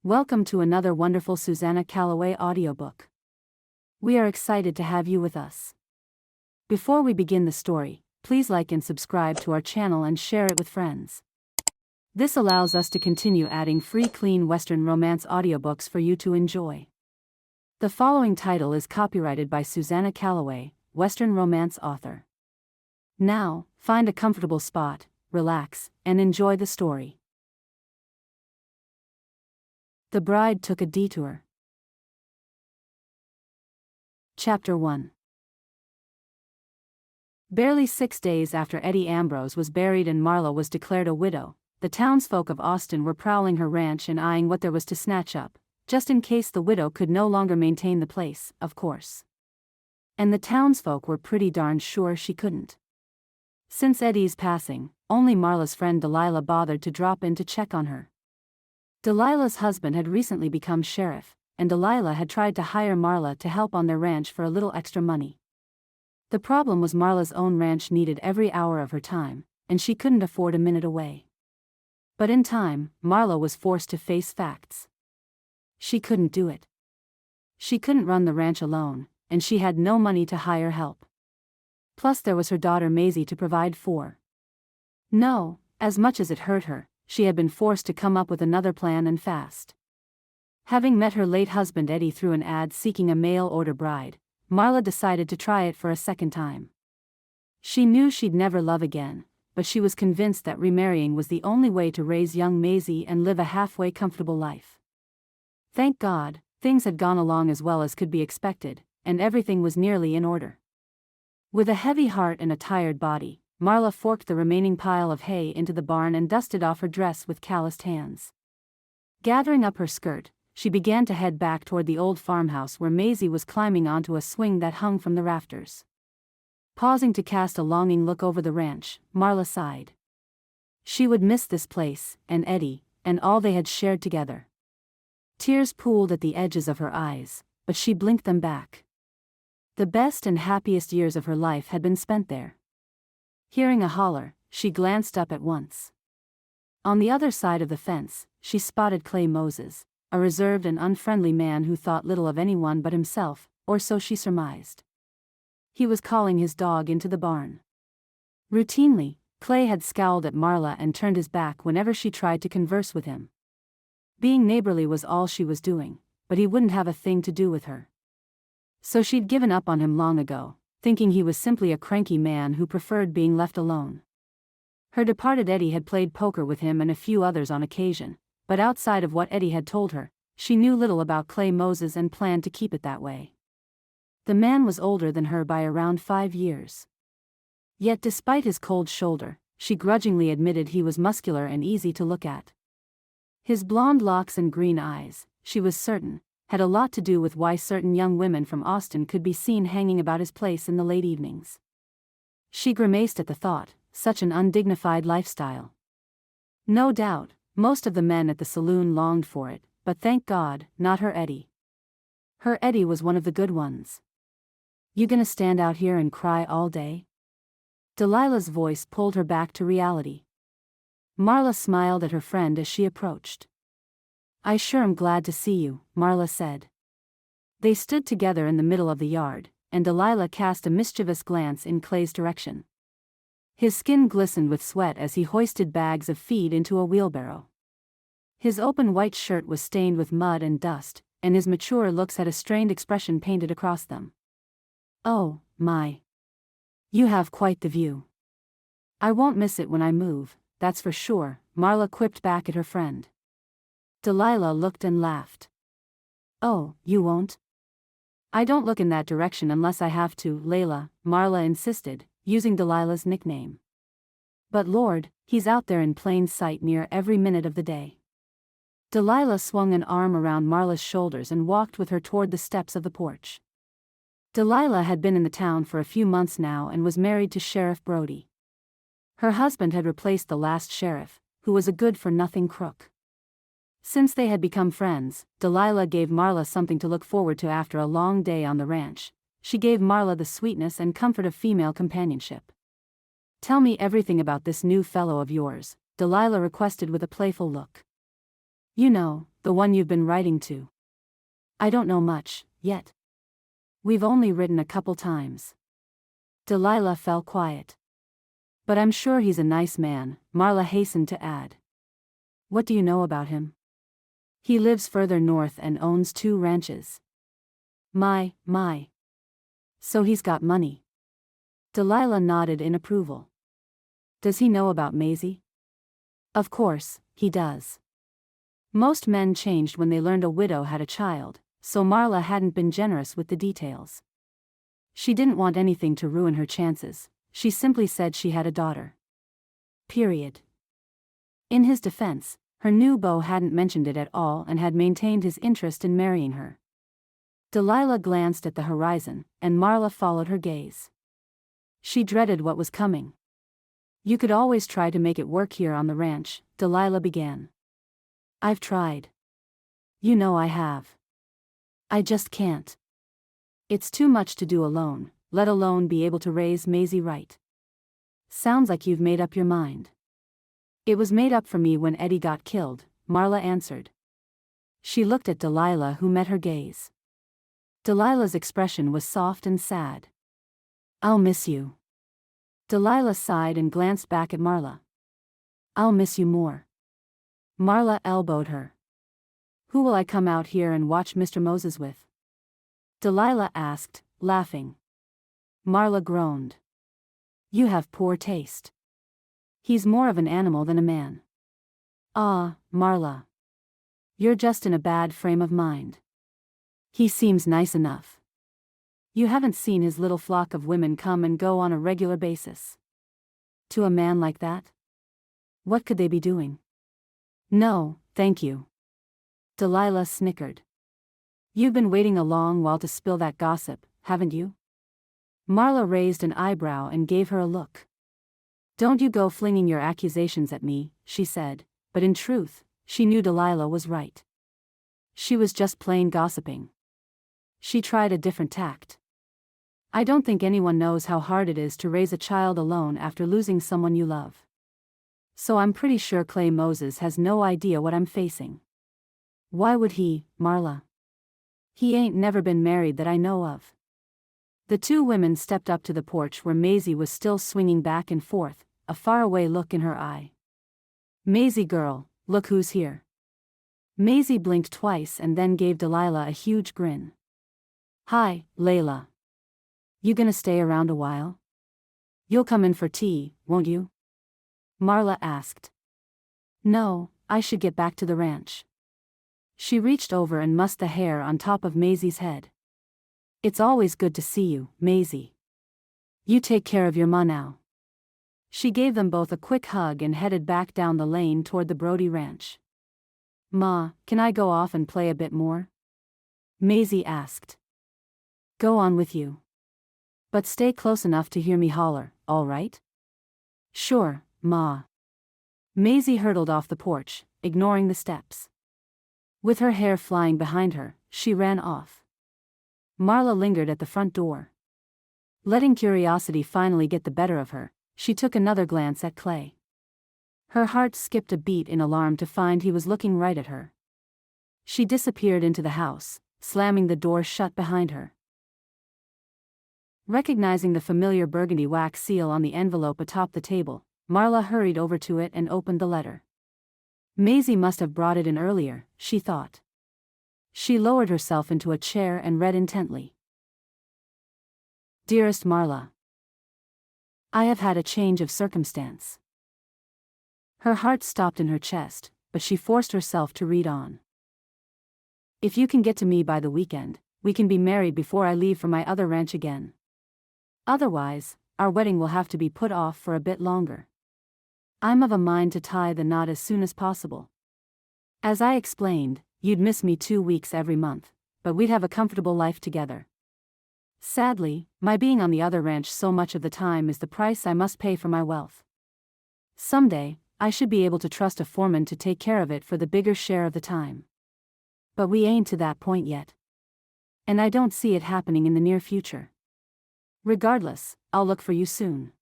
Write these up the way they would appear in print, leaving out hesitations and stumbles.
Welcome to another wonderful Susannah Calloway audiobook. We are excited to have you with us. Before we begin the story, please like and subscribe to our channel and share it with friends. This allows us to continue adding free clean Western romance audiobooks for you to enjoy. The following title is copyrighted by Susannah Calloway, Western romance author. Now, find a comfortable spot, relax, and enjoy the story. The Bride Took a Detour. Chapter 1. Barely 6 days after Eddie Ambrose was buried and Marla was declared a widow, the townsfolk of Austin were prowling her ranch and eyeing what there was to snatch up, just in case the widow could no longer maintain the place, of course. And the townsfolk were pretty darn sure she couldn't. Since Eddie's passing, only Marla's friend Delilah bothered to drop in to check on her. Delilah's husband had recently become sheriff, and Delilah had tried to hire Marla to help on their ranch for a little extra money. The problem was Marla's own ranch needed every hour of her time, and she couldn't afford a minute away. But in time, Marla was forced to face facts. She couldn't do it. She couldn't run the ranch alone, and she had no money to hire help. Plus there was her daughter Maisie to provide for. No, as much as it hurt her, she had been forced to come up with another plan and fast. Having met her late husband Eddie through an ad seeking a mail-order bride, Marla decided to try it for a second time. She knew she'd never love again, but she was convinced that remarrying was the only way to raise young Maisie and live a halfway comfortable life. Thank God, things had gone along as well as could be expected, and everything was nearly in order. With a heavy heart and a tired body, Marla forked the remaining pile of hay into the barn and dusted off her dress with calloused hands. Gathering up her skirt, she began to head back toward the old farmhouse where Maisie was climbing onto a swing that hung from the rafters. Pausing to cast a longing look over the ranch, Marla sighed. She would miss this place, and Eddie, and all they had shared together. Tears pooled at the edges of her eyes, but she blinked them back. The best and happiest years of her life had been spent there. Hearing a holler, she glanced up at once. On the other side of the fence, she spotted Clay Moses, a reserved and unfriendly man who thought little of anyone but himself, or so she surmised. He was calling his dog into the barn. Routinely, Clay had scowled at Marla and turned his back whenever she tried to converse with him. Being neighborly was all she was doing, but he wouldn't have a thing to do with her. So she'd given up on him long ago, thinking he was simply a cranky man who preferred being left alone. Her departed Eddie had played poker with him and a few others on occasion, but outside of what Eddie had told her, she knew little about Clay Moses and planned to keep it that way. The man was older than her by around 5 years. Yet despite his cold shoulder, she grudgingly admitted he was muscular and easy to look at. His blonde locks and green eyes, she was certain, had a lot to do with why certain young women from Austin could be seen hanging about his place in the late evenings. She grimaced at the thought, such an undignified lifestyle. No doubt, most of the men at the saloon longed for it, but thank God, not her Eddie. Her Eddie was one of the good ones. You gonna stand out here and cry all day? Delilah's voice pulled her back to reality. Marla smiled at her friend as she approached. I sure am glad to see you, Marla said. They stood together in the middle of the yard, and Delilah cast a mischievous glance in Clay's direction. His skin glistened with sweat as he hoisted bags of feed into a wheelbarrow. His open white shirt was stained with mud and dust, and his mature looks had a strained expression painted across them. Oh, my. You have quite the view. I won't miss it when I move, that's for sure, Marla quipped back at her friend. Delilah looked and laughed. Oh, you won't? I don't look in that direction unless I have to, Layla, Marla insisted, using Delilah's nickname. But Lord, he's out there in plain sight near every minute of the day. Delilah swung an arm around Marla's shoulders and walked with her toward the steps of the porch. Delilah had been in the town for a few months now and was married to Sheriff Brody. Her husband had replaced the last sheriff, who was a good-for-nothing crook. Since they had become friends, Delilah gave Marla something to look forward to after a long day on the ranch. She gave Marla the sweetness and comfort of female companionship. Tell me everything about this new fellow of yours, Delilah requested with a playful look. You know, the The one you've been writing to. I don't know much, yet. We've only written a couple times. Delilah fell quiet. But I'm sure he's a nice man, Marla hastened to add. What do you know about him? He lives further north and owns 2 ranches. My. So he's got money. Delilah nodded in approval. Does he know about Maisie? Of course, he does. Most men changed when they learned a widow had a child, so Marla hadn't been generous with the details. She didn't want anything to ruin her chances, she simply said she had a daughter. Period. In his defense, her new beau hadn't mentioned it at all and had maintained his interest in marrying her. Delilah glanced at the horizon, and Marla followed her gaze. She dreaded what was coming. You could always try to make it work here on the ranch, Delilah began. I've tried. You know I have. I just can't. It's too much to do alone, let alone be able to raise Maisie right. Sounds like you've made up your mind. It was made up for me when Eddie got killed, Marla answered. She looked at Delilah, who met her gaze. Delilah's expression was soft and sad. I'll miss you. Delilah sighed and glanced back at Marla. I'll miss you more. Marla elbowed her. Who will I come out here and watch Mr. Moses with? Delilah asked, laughing. Marla groaned. You have poor taste. He's more of an animal than a man. Ah, Marla. You're just in a bad frame of mind. He seems nice enough. You haven't seen his little flock of women come and go on a regular basis. To a man like that? What could they be doing? No, thank you. Delilah snickered. You've been waiting a long while to spill that gossip, haven't you? Marla raised an eyebrow and gave her a look. Don't you go flinging your accusations at me, she said, but in truth, she knew Delilah was right. She was just plain gossiping. She tried a different tact. I don't think anyone knows how hard it is to raise a child alone after losing someone you love. So I'm pretty sure Clay Moses has no idea what I'm facing. Why would he, Marla? He ain't never been married that I know of. The 2 women stepped up to the porch where Maisie was still swinging back and forth, a faraway look in her eye. Maisie girl, look who's here. Maisie blinked twice and then gave Delilah a huge grin. Hi, Layla. You gonna stay around a while? You'll come in for tea, won't you? Marla asked. No, I should get back to the ranch. She reached over and mussed the hair on top of Maisie's head. It's always good to see you, Maisie. You take care of your ma now. She gave them both a quick hug and headed back down the lane toward the Brody ranch. Ma, can I go off and play a bit more? Maisie asked. Go on with you. But stay close enough to hear me holler, all right? Sure, Ma. Maisie hurtled off the porch, ignoring the steps. With her hair flying behind her, she ran off. Marla lingered at the front door. Letting curiosity finally get the better of her, she took another glance at Clay. Her heart skipped a beat in alarm to find he was looking right at her. She disappeared into the house, slamming the door shut behind her. Recognizing the familiar burgundy wax seal on the envelope atop the table, Marla hurried over to it and opened the letter. Maisie must have brought it in earlier, she thought. She lowered herself into a chair and read intently. Dearest Marla, I have had a change of circumstance. Her heart stopped in her chest, but she forced herself to read on. If you can get to me by the weekend, we can be married before I leave for my other ranch again. Otherwise, our wedding will have to be put off for a bit longer. I'm of a mind to tie the knot as soon as possible. As I explained, you'd miss me 2 weeks every month, but we'd have a comfortable life together. Sadly, my being on the other ranch so much of the time is the price I must pay for my wealth. Someday, I should be able to trust a foreman to take care of it for the bigger share of the time. But we ain't to that point yet. And I don't see it happening in the near future. Regardless, I'll look for you soon.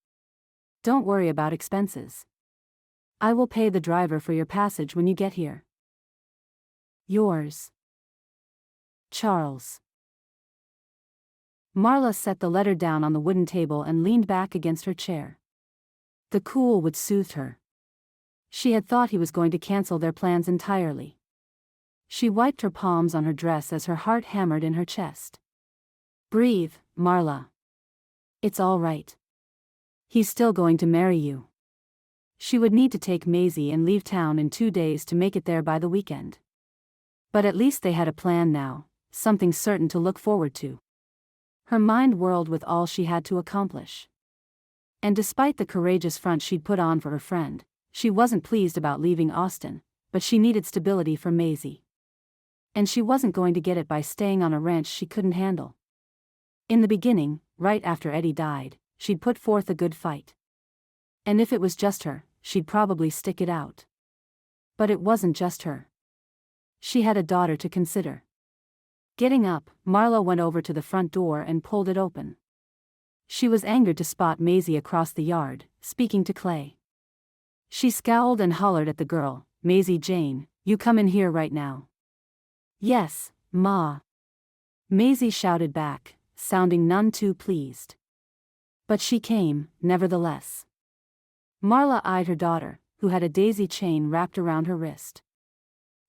Don't worry about expenses. I will pay the driver for your passage when you get here. Yours, Charles. Marla set the letter down on the wooden table and leaned back against her chair. The cool would soothe her. She had thought he was going to cancel their plans entirely. She wiped her palms on her dress as her heart hammered in her chest. Breathe, Marla. It's all right. He's still going to marry you. She would need to take Maisie and leave town in 2 days to make it there by the weekend. But at least they had a plan now, something certain to look forward to. Her mind whirled with all she had to accomplish. And despite the courageous front she'd put on for her friend, she wasn't pleased about leaving Austin, but she needed stability for Maisie. And she wasn't going to get it by staying on a ranch she couldn't handle. In the beginning, right after Eddie died, she'd put forth a good fight. And if it was just her, she'd probably stick it out. But it wasn't just her. She had a daughter to consider. Getting up, Marla went over to the front door and pulled it open. She was angered to spot Maisie across the yard, speaking to Clay. She scowled and hollered at the girl, "Maisie Jane, you come in here right now." "Yes, Ma." Maisie shouted back, sounding none too pleased. But she came, nevertheless. Marla eyed her daughter, who had a daisy chain wrapped around her wrist.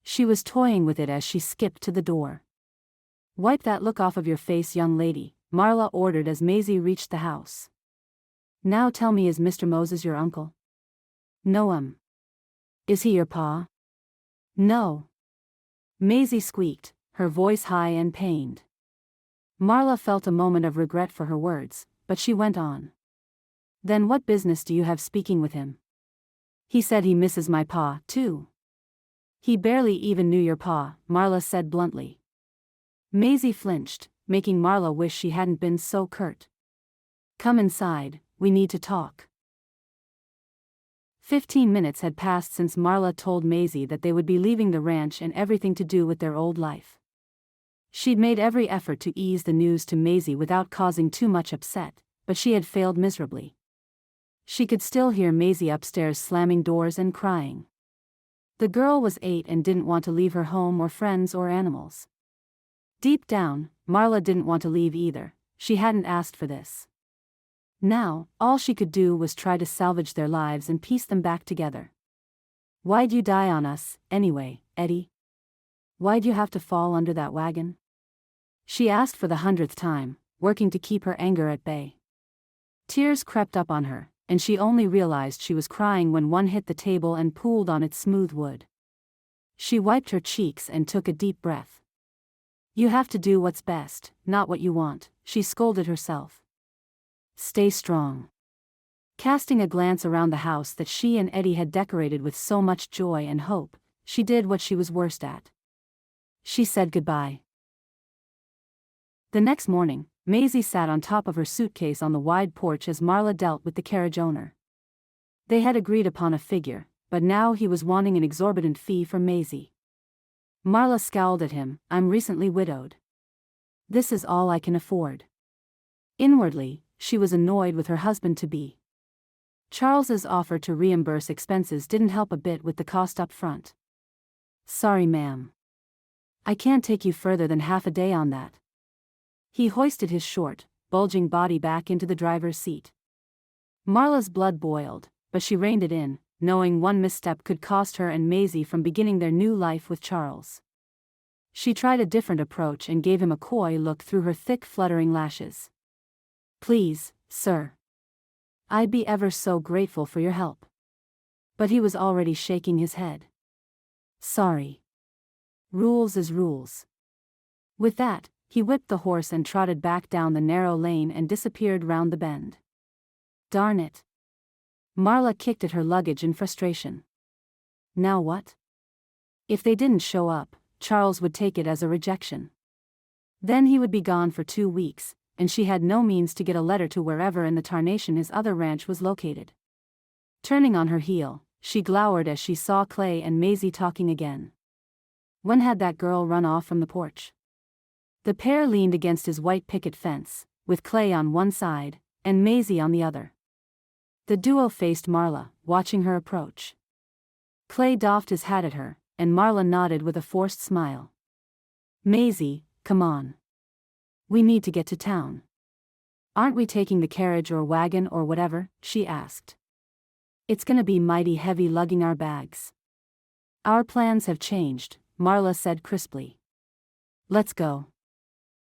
She was toying with it as she skipped to the door. "Wipe that look off of your face, young lady," Marla ordered as Maisie reached the house. "Now tell me, is Mr. Moses your uncle?" "No. Is he your pa?" "No." Maisie squeaked, her voice high and pained. Marla felt a moment of regret for her words, but she went on. "Then what business do you have speaking with him?" "He said he misses my pa, too." "He barely even knew your pa," Marla said bluntly. Maisie flinched, making Marla wish she hadn't been so curt. "Come inside, we need to talk." 15 minutes had passed since Marla told Maisie that they would be leaving the ranch and everything to do with their old life. She'd made every effort to ease the news to Maisie without causing too much upset, but she had failed miserably. She could still hear Maisie upstairs slamming doors and crying. The girl was 8 and didn't want to leave her home or friends or animals. Deep down, Marla didn't want to leave either. She hadn't asked for this. Now, all she could do was try to salvage their lives and piece them back together. "Why'd you die on us, anyway, Eddie? Why'd you have to fall under that wagon?" She asked for the 100th time, working to keep her anger at bay. Tears crept up on her, and she only realized she was crying when one hit the table and pooled on its smooth wood. She wiped her cheeks and took a deep breath. "You have to do what's best, not what you want," she scolded herself. "Stay strong." Casting a glance around the house that she and Eddie had decorated with so much joy and hope, she did what she was worst at. She said goodbye. The next morning, Maisie sat on top of her suitcase on the wide porch as Marla dealt with the carriage owner. They had agreed upon a figure, but now he was wanting an exorbitant fee from Maisie. Marla scowled at him. "I'm recently widowed. This is all I can afford." Inwardly, she was annoyed with her husband-to-be. Charles's offer to reimburse expenses didn't help a bit with the cost up front. "Sorry, ma'am. I can't take you further than half a day on that." He hoisted his short, bulging body back into the driver's seat. Marla's blood boiled, but she reined it in, knowing one misstep could cost her and Maisie from beginning their new life with Charles. She tried a different approach and gave him a coy look through her thick fluttering lashes. "Please, sir. I'd be ever so grateful for your help." But he was already shaking his head. "Sorry. Rules is rules." With that, he whipped the horse and trotted back down the narrow lane and disappeared round the bend. "Darn it." Marla kicked at her luggage in frustration. Now what? If they didn't show up, Charles would take it as a rejection. Then he would be gone for 2 weeks, and she had no means to get a letter to wherever in the tarnation his other ranch was located. Turning on her heel, she glowered as she saw Clay and Maisie talking again. When had that girl run off from the porch? The pair leaned against his white picket fence, with Clay on one side, and Maisie on the other. The duo faced Marla, watching her approach. Clay doffed his hat at her, and Marla nodded with a forced smile. Maisie, come on. We need to get to town. Aren't we taking the carriage or wagon or whatever? She asked. It's gonna be mighty heavy lugging our bags. Our plans have changed, Marla said crisply. Let's go.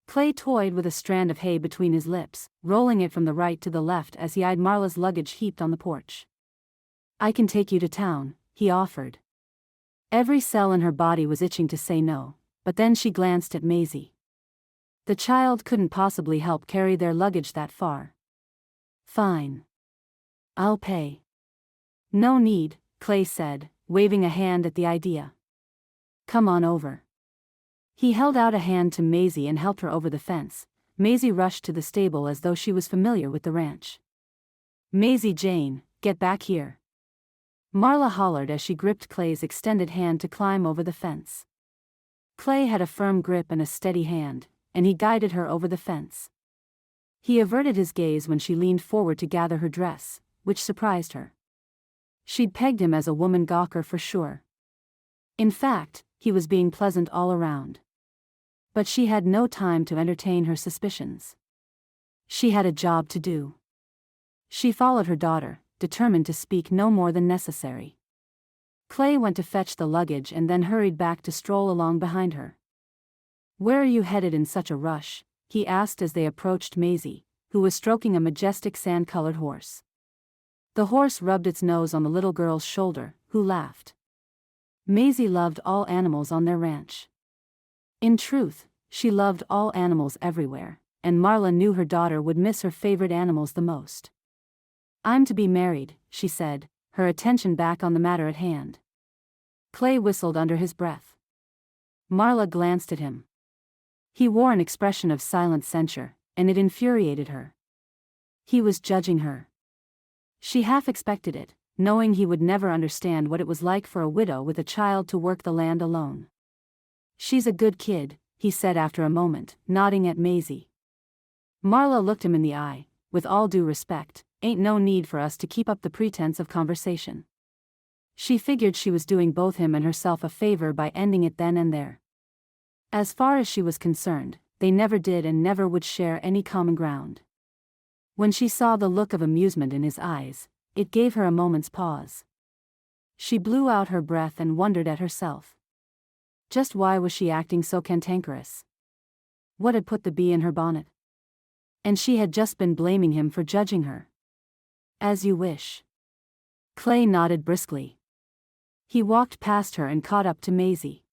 Clay toyed with a strand of hay between his lips, rolling it from the right to the left as he eyed Marla's luggage heaped on the porch. I can take you to town, he offered. Every cell in her body was itching to say no, but then she glanced at Maisie. The child couldn't possibly help carry their luggage that far. Fine. I'll pay. No need, Clay said, waving a hand at the idea. Come on over. He held out a hand to Maisie and helped her over the fence. Maisie rushed to the stable as though she was familiar with the ranch. Maisie Jane, get back here. Marla hollered as she gripped Clay's extended hand to climb over the fence. Clay had a firm grip and a steady hand, and he guided her over the fence. He averted his gaze when she leaned forward to gather her dress, which surprised her. She'd pegged him as a woman gawker for sure. In fact, he was being pleasant all around. But she had no time to entertain her suspicions. She had a job to do. She followed her daughter, determined to speak no more than necessary. Clay went to fetch the luggage and then hurried back to stroll along behind her. Where are you headed in such a rush? He asked as they approached Maisie, who was stroking a majestic sand-colored horse. The horse rubbed its nose on the little girl's shoulder, who laughed. Maisie loved all animals on their ranch. In truth, she loved all animals everywhere, and Marla knew her daughter would miss her favorite animals the most. I'm to be married, she said, her attention back on the matter at hand. Clay whistled under his breath. Marla glanced at him. He wore an expression of silent censure, and it infuriated her. He was judging her. She half expected it, knowing he would never understand what it was like for a widow with a child to work the land alone. She's a good kid, he said after a moment, nodding at Maisie. Marla looked him in the eye. With all due respect, ain't no need for us to keep up the pretense of conversation. She figured she was doing both him and herself a favor by ending it then and there. As far as she was concerned, they never did and never would share any common ground. When she saw the look of amusement in his eyes, it gave her a moment's pause. She blew out her breath and wondered at herself. Just why was she acting so cantankerous? What had put the bee in her bonnet? And she had just been blaming him for judging her. As you wish. Clay nodded briskly. He walked past her and caught up to Maisie.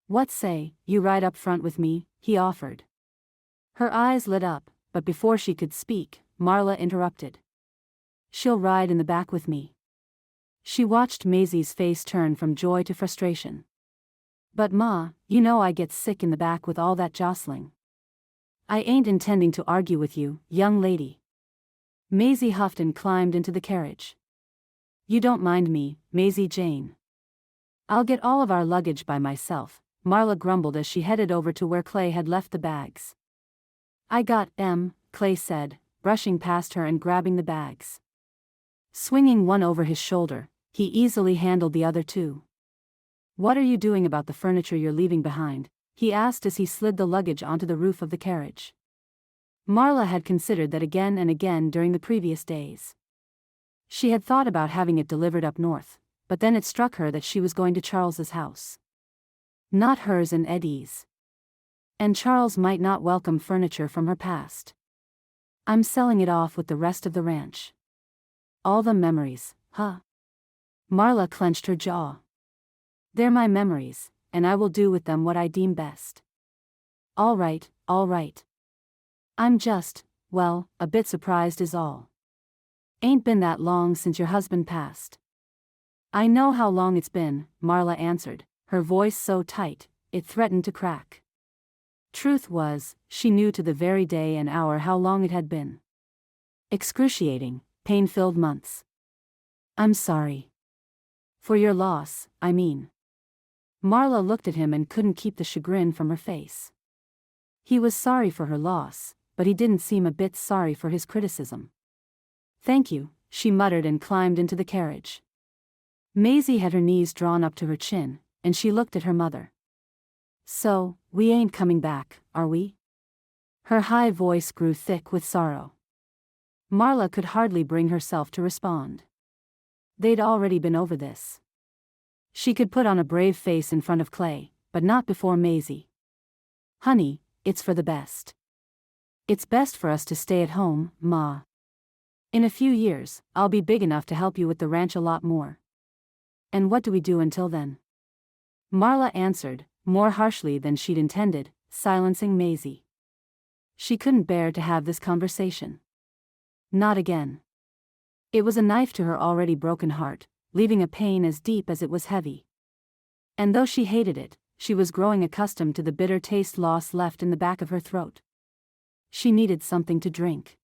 What say, you ride up front with me, he offered. Her eyes lit up, but before she could speak, Marla interrupted. She'll ride in the back with me. She watched Maisie's face turn from joy to frustration. But Ma, you know I get sick in the back with all that jostling. I ain't intending to argue with you, young lady. Maisie huffed and climbed into the carriage. You don't mind me, Maisie Jane. I'll get all of our luggage by myself, Marla grumbled as she headed over to where Clay had left the bags. I got them, Clay said, brushing past her and grabbing the bags. Swinging one over his shoulder, he easily handled the other two. What are you doing about the furniture you're leaving behind? He asked as he slid the luggage onto the roof of the carriage. Marla had considered that again and again during the previous days. She had thought about having it delivered up north, but then it struck her that she was going to Charles's house. Not hers and Eddie's. And Charles might not welcome furniture from her past. I'm selling it off with the rest of the ranch. All the memories, huh? Marla clenched her jaw. They're my memories, and I will do with them what I deem best. All right, all right. I'm just, well, a bit surprised is all. Ain't been that long since your husband passed. I know how long it's been, Marla answered, her voice so tight, it threatened to crack. Truth was, she knew to the very day and hour how long it had been. Excruciating, pain-filled months. I'm sorry. For your loss, I mean. Marla looked at him and couldn't keep the chagrin from her face. He was sorry for her loss, but he didn't seem a bit sorry for his criticism. Thank you, she muttered and climbed into the carriage. Maisie had her knees drawn up to her chin, and she looked at her mother. "So, we ain't coming back, are we?" Her high voice grew thick with sorrow. Marla could hardly bring herself to respond. They'd already been over this. She could put on a brave face in front of Clay, but not before Maisie. "Honey, it's for the best. It's best for us to stay at home, Ma. In a few years, I'll be big enough to help you with the ranch a lot more." "And what do we do until then?" Marla answered, more harshly than she'd intended, silencing Maisie. She couldn't bear to have this conversation. Not again. It was a knife to her already broken heart, leaving a pain as deep as it was heavy. And though she hated it, she was growing accustomed to the bitter taste loss left in the back of her throat. She needed something to drink.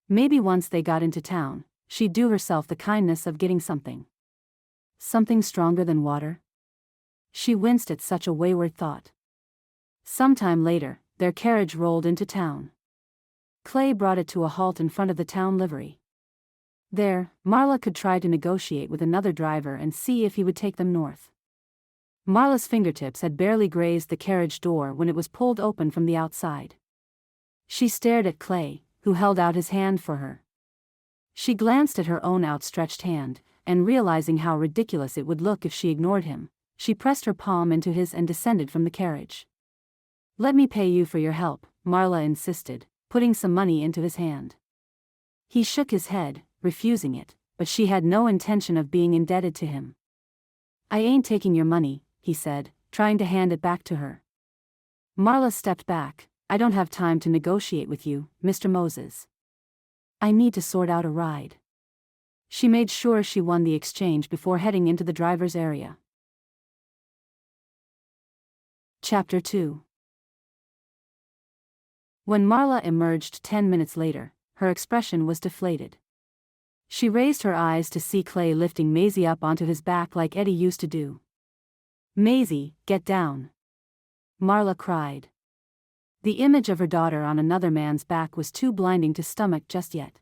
Maybe once they got into town, she'd do herself the kindness of getting something. Something stronger than water? She winced at such a wayward thought. Sometime later, their carriage rolled into town. Clay brought it to a halt in front of the town livery. There, Marla could try to negotiate with another driver and see if he would take them north. Marla's fingertips had barely grazed the carriage door when it was pulled open from the outside. She stared at Clay, who held out his hand for her. She glanced at her own outstretched hand, and realizing how ridiculous it would look if she ignored him, she pressed her palm into his and descended from the carriage. "Let me pay you for your help," Marla insisted, putting some money into his hand. He shook his head, refusing it, but she had no intention of being indebted to him. "I ain't taking your money," he said, trying to hand it back to her. Marla stepped back. "I don't have time to negotiate with you, Mr. Moses. I need to sort out a ride." She made sure she won the exchange before heading into the driver's area. Chapter 2. When Marla emerged 10 minutes later, her expression was deflated. She raised her eyes to see Clay lifting Maisie up onto his back like Eddie used to do. "Maisie, get down!" Marla cried. The image of her daughter on another man's back was too blinding to stomach just yet.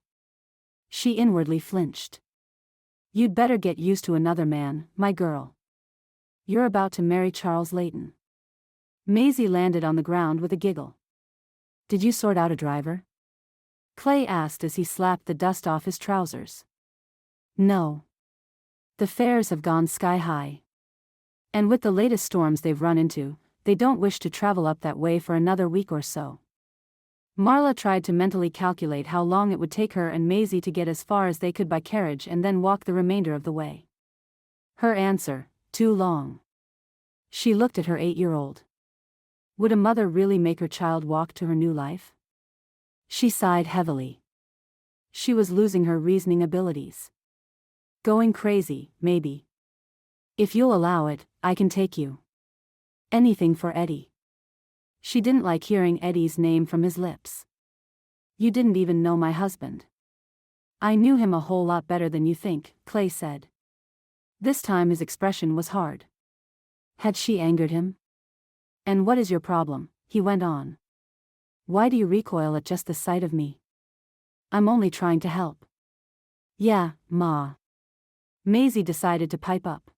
She inwardly flinched. "You'd better get used to another man, my girl. You're about to marry Charles Layton." Maisie landed on the ground with a giggle. "Did you sort out a driver?" Clay asked as he slapped the dust off his trousers. "No. The fares have gone sky high. And with the latest storms they've run into, they don't wish to travel up that way for another week or so." Marla tried to mentally calculate how long it would take her and Maisie to get as far as they could by carriage and then walk the remainder of the way. Her answer: too long. She looked at her 8-year-old. Would a mother really make her child walk to her new life? She sighed heavily. She was losing her reasoning abilities. "Going crazy, maybe. If you'll allow it, I can take you. Anything for Eddie." She didn't like hearing Eddie's name from his lips. "You didn't even know my husband." "I knew him a whole lot better than you think," Clay said. This time his expression was hard. Had she angered him? "And what is your problem?" he went on. "Why do you recoil at just the sight of me? I'm only trying to help." "Yeah, Ma." Maisie decided to pipe up.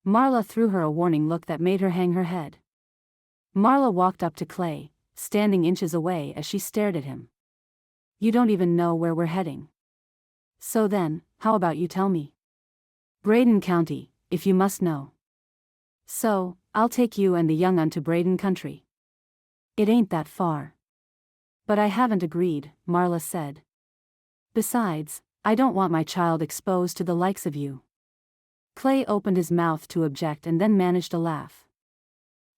Marla threw her a warning look that made her hang her head. Marla walked up to Clay, standing inches away as she stared at him. "You don't even know where we're heading. So then, how about you tell me?" "Braden County, if you must know." "So, I'll take you and the young un to Braden Country." "It ain't that far." "But I haven't agreed," Marla said. "Besides, I don't want my child exposed to the likes of you." Clay opened his mouth to object and then managed a laugh.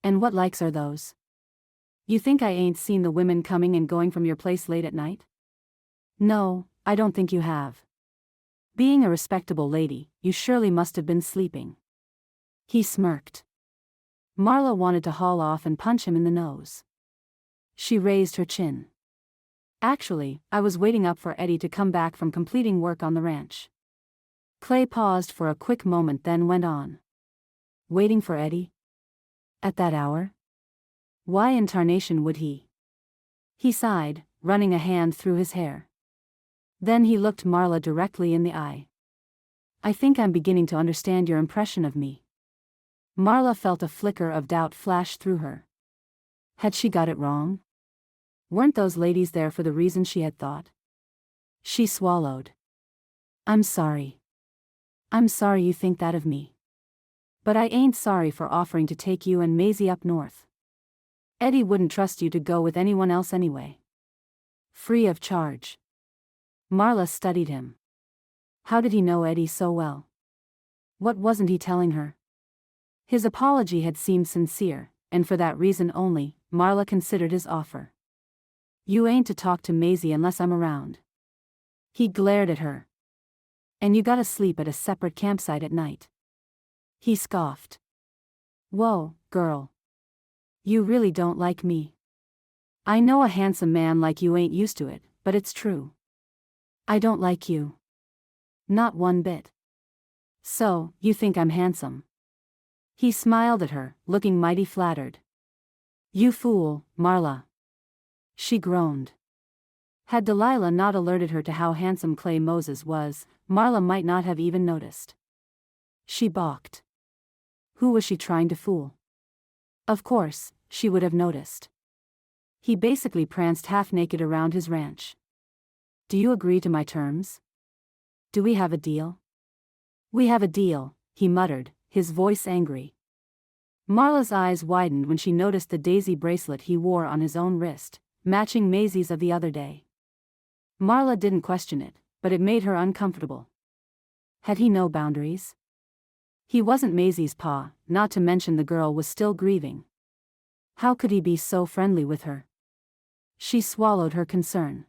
"And what likes are those? You think I ain't seen the women coming and going from your place late at night?" "No, I don't think you have. Being a respectable lady, you surely must have been sleeping." He smirked. Marla wanted to haul off and punch him in the nose. She raised her chin. "Actually, I was waiting up for Eddie to come back from completing work on the ranch." Clay paused for a quick moment then went on. "Waiting for Eddie? At that hour? Why in tarnation would he?" He sighed, running a hand through his hair. Then he looked Marla directly in the eye. "I think I'm beginning to understand your impression of me." Marla felt a flicker of doubt flash through her. Had she got it wrong? Weren't those ladies there for the reason she had thought? She swallowed. I'm sorry. I'm sorry you think that of me. But I ain't sorry for offering to take you and Maisie up north. Eddie wouldn't trust you to go with anyone else anyway. Free of charge. Marla studied him. How did he know Eddie so well? What wasn't he telling her? His apology had seemed sincere, and for that reason only, Marla considered his offer. You ain't to talk to Maisie unless I'm around. He glared at her. And you gotta sleep at a separate campsite at night. He scoffed. Whoa, girl. You really don't like me. I know a handsome man like you ain't used to it, but it's true. I don't like you. Not one bit. So, you think I'm handsome? He smiled at her, looking mighty flattered. You fool, Marla. She groaned. Had Delilah not alerted her to how handsome Clay Moses was, Marla might not have even noticed. She balked. Who was she trying to fool? Of course, she would have noticed. He basically pranced half-naked around his ranch. Do you agree to my terms? Do we have a deal? We have a deal, he muttered, his voice angry. Marla's eyes widened when she noticed the daisy bracelet he wore on his own wrist, matching Maisie's of the other day. Marla didn't question it, but it made her uncomfortable. Had he no boundaries? He wasn't Maisie's pa, not to mention the girl was still grieving. How could he be so friendly with her? She swallowed her concern.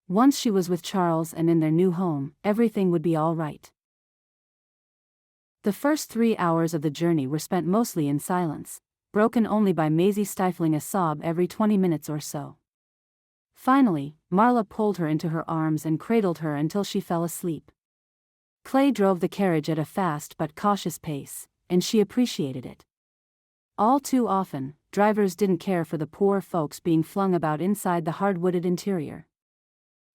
Once she was with Charles and in their new home, everything would be all right. The first 3 hours of the journey were spent mostly in silence, broken only by Maisie stifling a sob every 20 minutes or so. Finally, Marla pulled her into her arms and cradled her until she fell asleep. Clay drove the carriage at a fast but cautious pace, and she appreciated it. All too often, drivers didn't care for the poor folks being flung about inside the hard-wooded interior.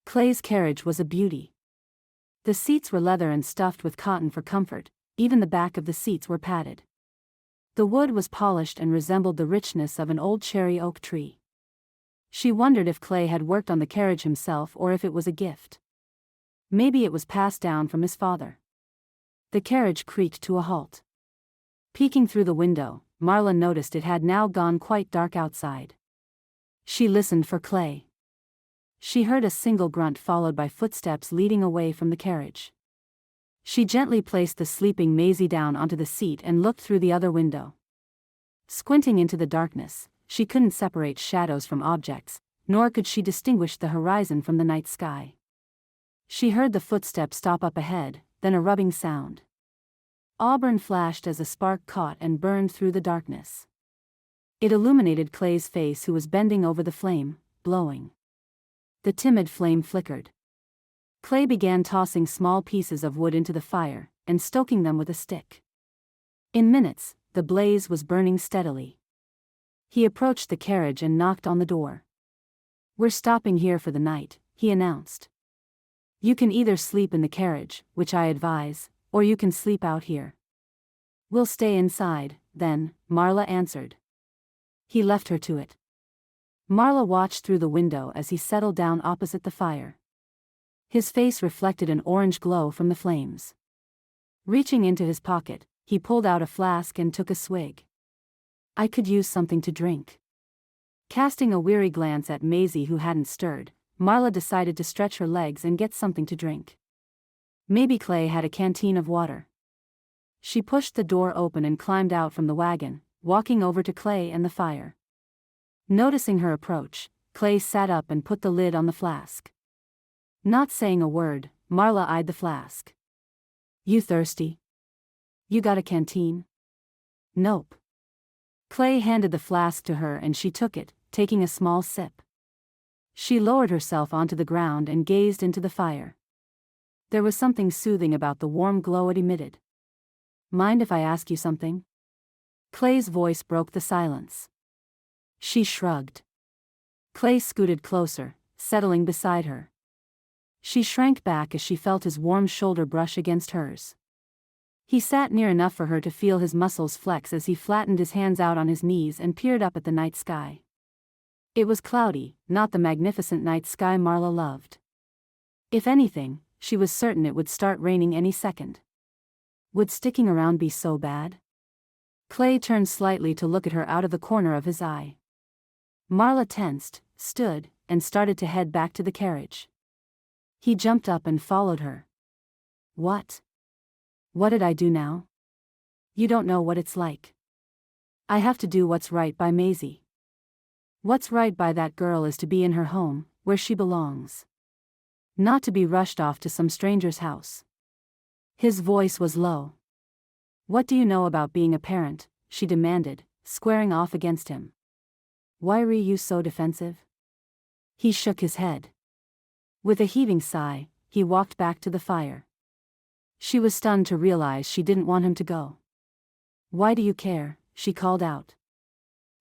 Clay's carriage was a beauty. The seats were leather and stuffed with cotton for comfort, even the back of the seats were padded. The wood was polished and resembled the richness of an old cherry oak tree. She wondered if Clay had worked on the carriage himself or if it was a gift. Maybe it was passed down from his father. The carriage creaked to a halt. Peeking through the window, Marla noticed it had now gone quite dark outside. She listened for Clay. She heard a single grunt followed by footsteps leading away from the carriage. She gently placed the sleeping Maisie down onto the seat and looked through the other window. Squinting into the darkness, she couldn't separate shadows from objects, nor could she distinguish the horizon from the night sky. She heard the footsteps stop up ahead, then a rubbing sound. Auburn flashed as a spark caught and burned through the darkness. It illuminated Clay's face, who was bending over the flame, blowing. The timid flame flickered. Clay began tossing small pieces of wood into the fire, and stoking them with a stick. In minutes, the blaze was burning steadily. He approached the carriage and knocked on the door. We're stopping here for the night, he announced. You can either sleep in the carriage, which I advise, or you can sleep out here. We'll stay inside, then, Marla answered. He left her to it. Marla watched through the window as he settled down opposite the fire. His face reflected an orange glow from the flames. Reaching into his pocket, he pulled out a flask and took a swig. I could use something to drink. Casting a weary glance at Maisie, who hadn't stirred, Marla decided to stretch her legs and get something to drink. Maybe Clay had a canteen of water. She pushed the door open and climbed out from the wagon, walking over to Clay and the fire. Noticing her approach, Clay sat up and put the lid on the flask. Not saying a word, Marla eyed the flask. You thirsty? You got a canteen? Nope. Clay handed the flask to her and she took it, taking a small sip. She lowered herself onto the ground and gazed into the fire. There was something soothing about the warm glow it emitted. Mind if I ask you something? Clay's voice broke the silence. She shrugged. Clay scooted closer, settling beside her. She shrank back as she felt his warm shoulder brush against hers. He sat near enough for her to feel his muscles flex as he flattened his hands out on his knees and peered up at the night sky. It was cloudy, not the magnificent night sky Marla loved. If anything, she was certain it would start raining any second. Would sticking around be so bad? Clay turned slightly to look at her out of the corner of his eye. Marla tensed, stood, and started to head back to the carriage. He jumped up and followed her. What? What did I do now? You don't know what it's like. I have to do what's right by Maisie. What's right by that girl is to be in her home, where she belongs. Not to be rushed off to some stranger's house. His voice was low. What do you know about being a parent? She demanded, squaring off against him. Why are you so defensive? He shook his head. With a heaving sigh, he walked back to the fire. She was stunned to realize she didn't want him to go. Why do you care? She called out.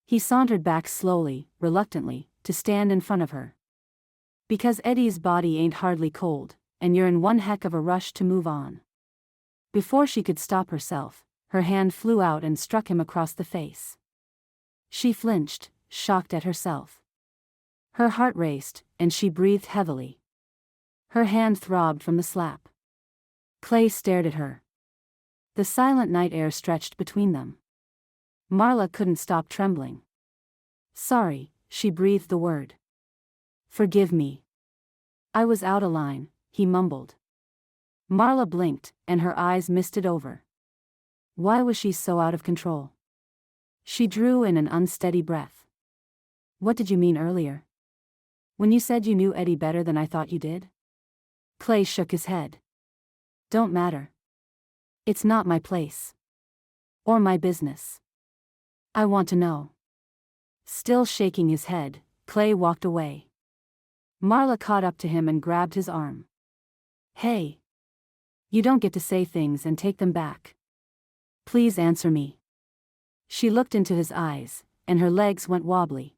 He sauntered back slowly, reluctantly, to stand in front of her. Because Eddie's body ain't hardly cold, and you're in one heck of a rush to move on. Before she could stop herself, her hand flew out and struck him across the face. She flinched, shocked at herself. Her heart raced, and she breathed heavily. Her hand throbbed from the slap. Clay stared at her. The silent night air stretched between them. Marla couldn't stop trembling. Sorry, she breathed the word. Forgive me. I was out of line, he mumbled. Marla blinked, and her eyes misted over. Why was she so out of control? She drew in an unsteady breath. What did you mean earlier? When you said you knew Eddie better than I thought you did? Clay shook his head. Don't matter. It's not my place. Or my business. I want to know. Still shaking his head, Clay walked away. Marla caught up to him and grabbed his arm. Hey. You don't get to say things and take them back. Please answer me. She looked into his eyes, and her legs went wobbly.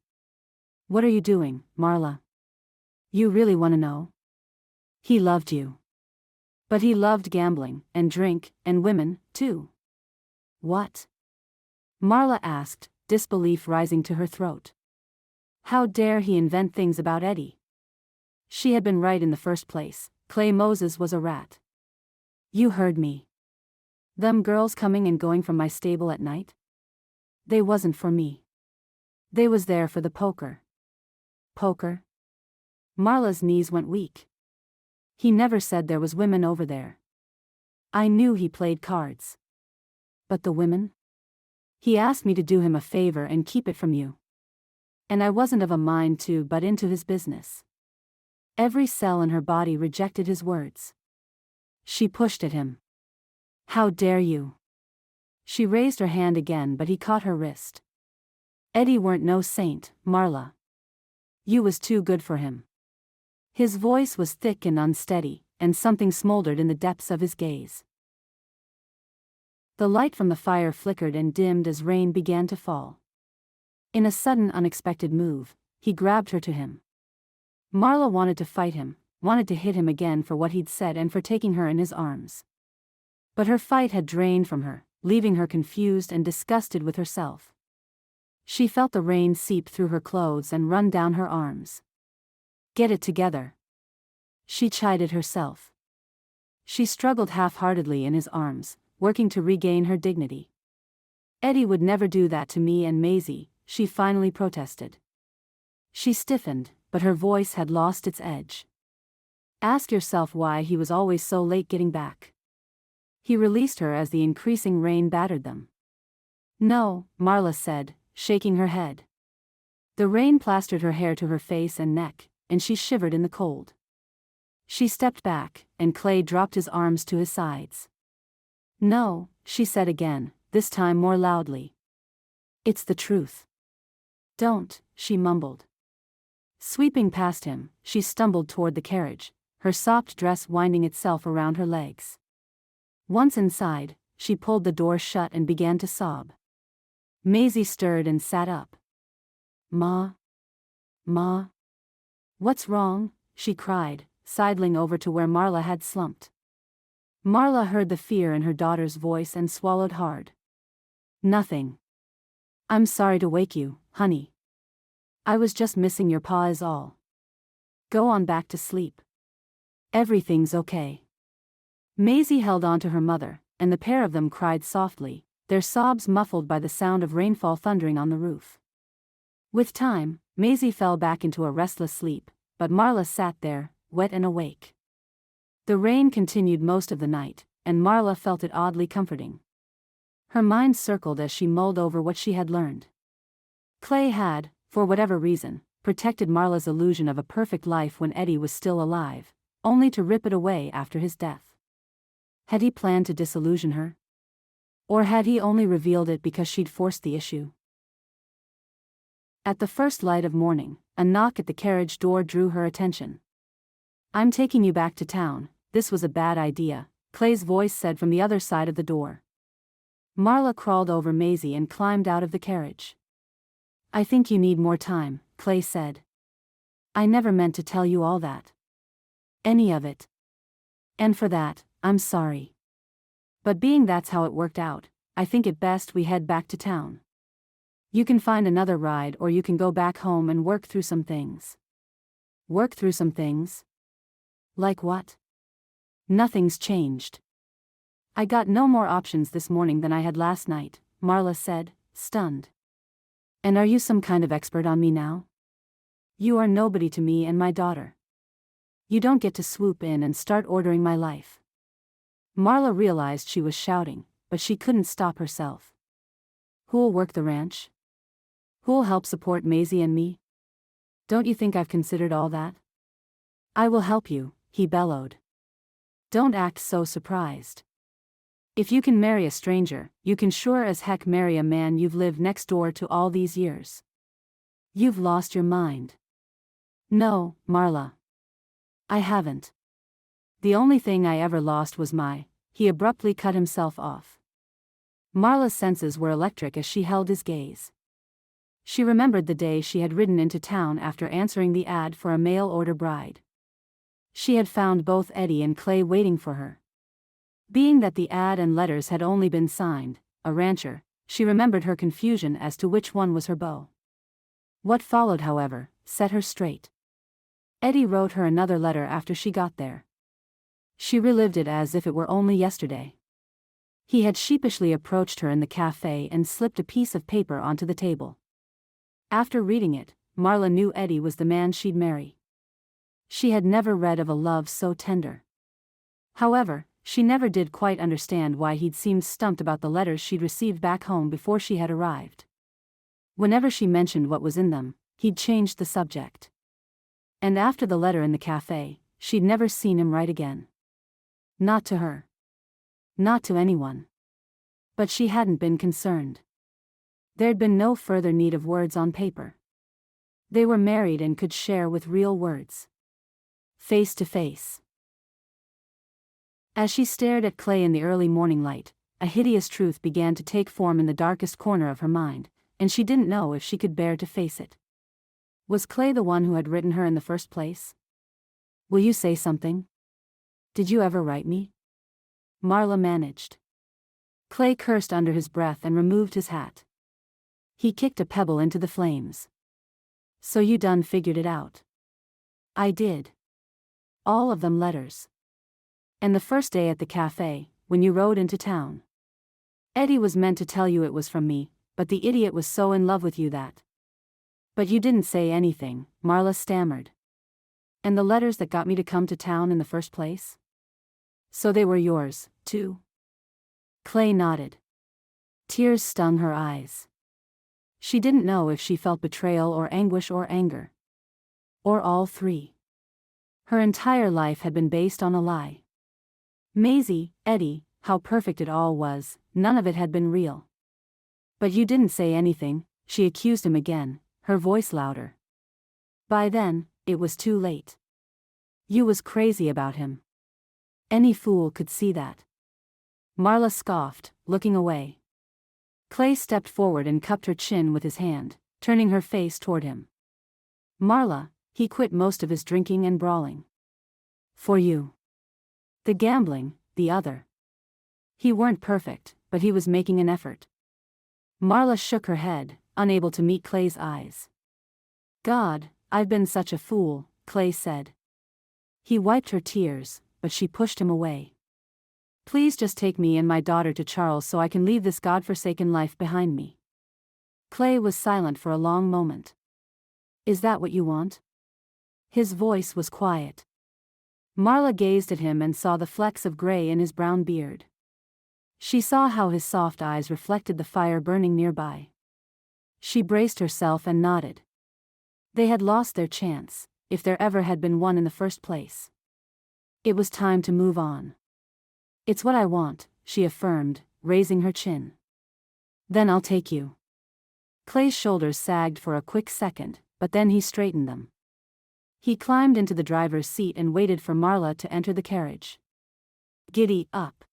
What are you doing, Marla? You really want to know? He loved you. But he loved gambling, and drink, and women, too. What? Marla asked, disbelief rising to her throat. How dare he invent things about Eddie? She had been right in the first place. Clay Moses was a rat. You heard me. Them girls coming and going from my stable at night? They wasn't for me. They was there for the poker. Poker? Marla's knees went weak. He never said there was women over there. I knew he played cards. But the women? He asked me to do him a favor and keep it from you. And I wasn't of a mind to butt into his business. Every cell in her body rejected his words. She pushed at him. How dare you? She raised her hand again, but he caught her wrist. Eddie weren't no saint, Marla. You was too good for him. His voice was thick and unsteady, and something smoldered in the depths of his gaze. The light from the fire flickered and dimmed as rain began to fall. In a sudden unexpected move, he grabbed her to him. Marla wanted to fight him, wanted to hit him again for what he'd said and for taking her in his arms. But her fight had drained from her, leaving her confused and disgusted with herself. She felt the rain seep through her clothes and run down her arms. Get it together. She chided herself. She struggled half-heartedly in his arms, working to regain her dignity. Eddie would never do that to me and Maisie, she finally protested. She stiffened, but her voice had lost its edge. Ask yourself why he was always so late getting back. He released her as the increasing rain battered them. No, Marla said, shaking her head. The rain plastered her hair to her face and neck, and she shivered in the cold. She stepped back, and Clay dropped his arms to his sides. No, she said again, this time more loudly. It's the truth. Don't, she mumbled. Sweeping past him, she stumbled toward the carriage, her soft dress winding itself around her legs. Once inside, she pulled the door shut and began to sob. Maisie stirred and sat up. Ma? Ma? What's wrong? She cried, sidling over to where Marla had slumped. Marla heard the fear in her daughter's voice and swallowed hard. Nothing. I'm sorry to wake you, honey. I was just missing your pa is all. Go on back to sleep. Everything's okay. Maisie held on to her mother, and the pair of them cried softly, their sobs muffled by the sound of rainfall thundering on the roof. With time, Maisie fell back into a restless sleep, but Marla sat there, wet and awake. The rain continued most of the night, and Marla felt it oddly comforting. Her mind circled as she mulled over what she had learned. Clay had, for whatever reason, protected Marla's illusion of a perfect life when Eddie was still alive, only to rip it away after his death. Had he planned to disillusion her? Or had he only revealed it because she'd forced the issue? At the first light of morning, a knock at the carriage door drew her attention. I'm taking you back to town. This was a bad idea, Clay's voice said from the other side of the door. Marla crawled over Maisie and climbed out of the carriage. I think you need more time, Clay said. I never meant to tell you all that. Any of it. And for that, I'm sorry. But being that's how it worked out, I think it best we head back to town. You can find another ride or you can go back home and work through some things. Work through some things? Like what? Nothing's changed. I got no more options this morning than I had last night, Marla said, stunned. And are you some kind of expert on me now? You are nobody to me and my daughter. You don't get to swoop in and start ordering my life. Marla realized she was shouting, but she couldn't stop herself. Who'll work the ranch? Who'll help support Maisie and me? Don't you think I've considered all that? I will help you, he bellowed. Don't act so surprised. If you can marry a stranger, you can sure as heck marry a man you've lived next door to all these years. You've lost your mind. No, Marla. I haven't. The only thing I ever lost was he abruptly cut himself off. Marla's senses were electric as she held his gaze. She remembered the day she had ridden into town after answering the ad for a mail-order bride. She had found both Eddie and Clay waiting for her. Being that the ad and letters had only been signed, a rancher, she remembered her confusion as to which one was her beau. What followed, however, set her straight. Eddie wrote her another letter after she got there. She relived it as if it were only yesterday. He had sheepishly approached her in the cafe and slipped a piece of paper onto the table. After reading it, Marla knew Eddie was the man she'd marry. She had never read of a love so tender. However, she never did quite understand why he'd seemed stumped about the letters she'd received back home before she had arrived. Whenever she mentioned what was in them, he'd changed the subject. And after the letter in the cafe, she'd never seen him write again. Not to her. Not to anyone. But she hadn't been concerned. There'd been no further need of words on paper. They were married and could share with real words. Face to face. As she stared at Clay in the early morning light, a hideous truth began to take form in the darkest corner of her mind, and she didn't know if she could bear to face it. Was Clay the one who had written her in the first place? Will you say something? Did you ever write me? Marla managed. Clay cursed under his breath and removed his hat. He kicked a pebble into the flames. So you done figured it out? I did. All of them letters. And the first day at the cafe, when you rode into town. Eddie was meant to tell you it was from me, but the idiot was so in love with you that. But you didn't say anything, Marla stammered. And the letters that got me to come to town in the first place? So they were yours, too? Clay nodded. Tears stung her eyes. She didn't know if she felt betrayal or anguish or anger. Or all three. Her entire life had been based on a lie. Maisie, Eddie, how perfect it all was, none of it had been real. But you didn't say anything, she accused him again, her voice louder. By then, it was too late. You was crazy about him. Any fool could see that. Marla scoffed, looking away. Clay stepped forward and cupped her chin with his hand, turning her face toward him. Marla, he quit most of his drinking and brawling. For you. The gambling, the other. He weren't perfect, but he was making an effort. Marla shook her head, unable to meet Clay's eyes. God, I've been such a fool, Clay said. He wiped her tears, but she pushed him away. Please just take me and my daughter to Charles so I can leave this godforsaken life behind me. Clay was silent for a long moment. Is that what you want? His voice was quiet. Marla gazed at him and saw the flecks of gray in his brown beard. She saw how his soft eyes reflected the fire burning nearby. She braced herself and nodded. They had lost their chance, if there ever had been one in the first place. It was time to move on. It's what I want, she affirmed, raising her chin. Then I'll take you. Clay's shoulders sagged for a quick second, but then he straightened them. He climbed into the driver's seat and waited for Marla to enter the carriage. Giddy up.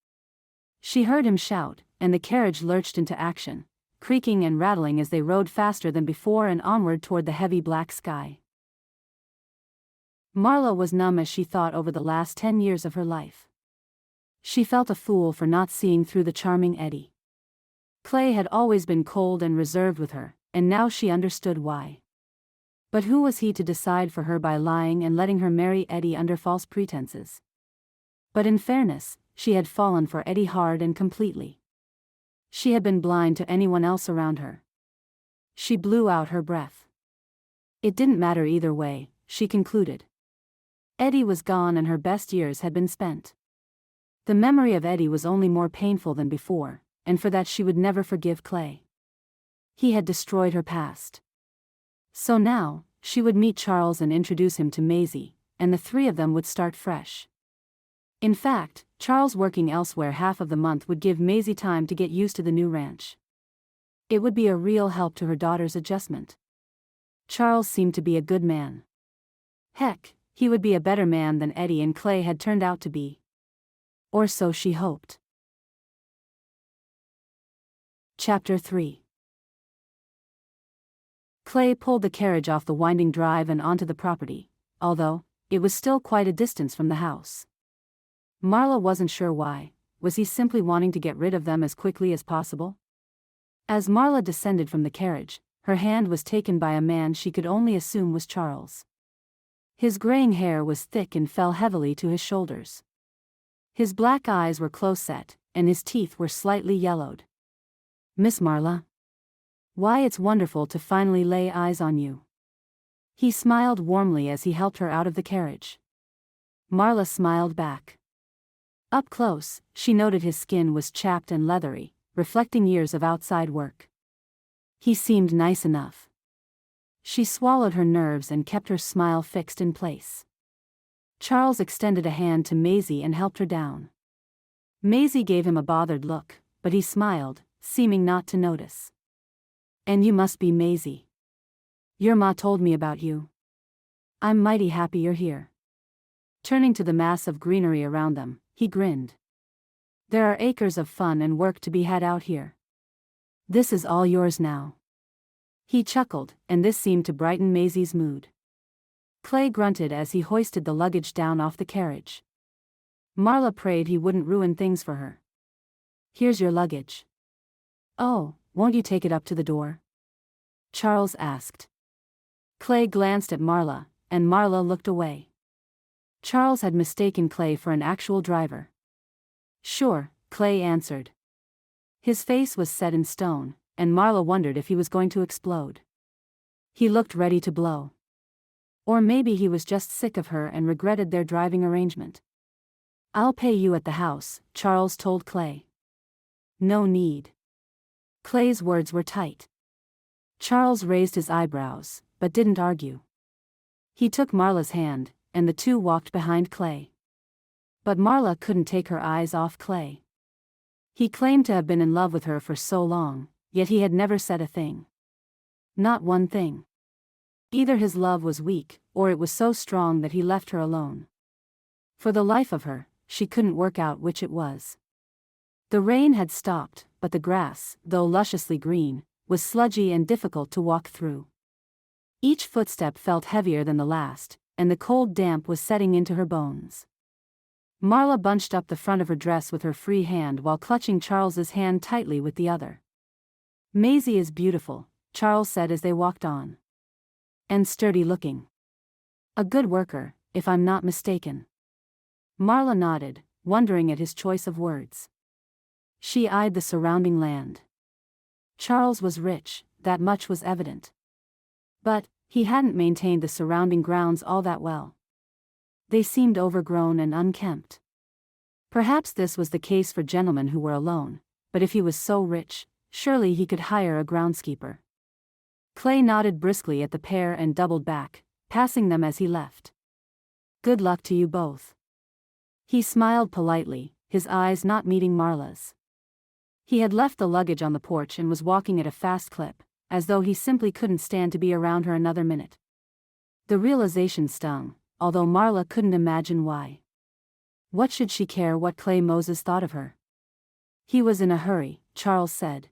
She heard him shout, and the carriage lurched into action, creaking and rattling as they rode faster than before and onward toward the heavy black sky. Marla was numb as she thought over the last 10 years of her life. She felt a fool for not seeing through the charming Eddie. Clay had always been cold and reserved with her, and now she understood why. But who was he to decide for her by lying and letting her marry Eddie under false pretenses? But in fairness, she had fallen for Eddie hard and completely. She had been blind to anyone else around her. She blew out her breath. It didn't matter either way, she concluded. Eddie was gone and her best years had been spent. The memory of Eddie was only more painful than before, and for that she would never forgive Clay. He had destroyed her past. So now, she would meet Charles and introduce him to Maisie, and the three of them would start fresh. In fact, Charles working elsewhere half of the month would give Maisie time to get used to the new ranch. It would be a real help to her daughter's adjustment. Charles seemed to be a good man. Heck, he would be a better man than Eddie and Clay had turned out to be. Or so she hoped. Chapter 3. Clay pulled the carriage off the winding drive and onto the property, although it was still quite a distance from the house. Marla wasn't sure why. Was he simply wanting to get rid of them as quickly as possible? As Marla descended from the carriage, her hand was taken by a man she could only assume was Charles. His graying hair was thick and fell heavily to his shoulders. His black eyes were close-set, and his teeth were slightly yellowed. Miss Marla? Why, it's wonderful to finally lay eyes on you. He smiled warmly as he helped her out of the carriage. Marla smiled back. Up close, she noted his skin was chapped and leathery, reflecting years of outside work. He seemed nice enough. She swallowed her nerves and kept her smile fixed in place. Charles extended a hand to Maisie and helped her down. Maisie gave him a bothered look, but he smiled, seeming not to notice. And you must be Maisie. Your ma told me about you. I'm mighty happy you're here. Turning to the mass of greenery around them, he grinned. There are acres of fun and work to be had out here. This is all yours now. He chuckled, and this seemed to brighten Maisie's mood. Clay grunted as he hoisted the luggage down off the carriage. Marla prayed he wouldn't ruin things for her. Here's your luggage. Oh, won't you take it up to the door? Charles asked. Clay glanced at Marla, and Marla looked away. Charles had mistaken Clay for an actual driver. Sure, Clay answered. His face was set in stone, and Marla wondered if he was going to explode. He looked ready to blow. Or maybe he was just sick of her and regretted their driving arrangement. I'll pay you at the house, Charles told Clay. No need. Clay's words were tight. Charles raised his eyebrows, but didn't argue. He took Marla's hand, and the two walked behind Clay. But Marla couldn't take her eyes off Clay. He claimed to have been in love with her for so long, yet he had never said a thing. Not one thing. Either his love was weak, or it was so strong that he left her alone. For the life of her, she couldn't work out which it was. The rain had stopped, but the grass, though lusciously green, was sludgy and difficult to walk through. Each footstep felt heavier than the last, and the cold damp was setting into her bones. Marla bunched up the front of her dress with her free hand while clutching Charles's hand tightly with the other. Maisie is beautiful, Charles said as they walked on. And sturdy looking. A good worker, if I'm not mistaken. Marla nodded, wondering at his choice of words. She eyed the surrounding land. Charles was rich, that much was evident. But he hadn't maintained the surrounding grounds all that well. They seemed overgrown and unkempt. Perhaps this was the case for gentlemen who were alone, but if he was so rich, surely he could hire a groundskeeper. Clay nodded briskly at the pair and doubled back, passing them as he left. Good luck to you both. He smiled politely, his eyes not meeting Marla's. He had left the luggage on the porch and was walking at a fast clip, as though he simply couldn't stand to be around her another minute. The realization stung, although Marla couldn't imagine why. What should she care what Clay Moses thought of her? He was in a hurry, Charles said.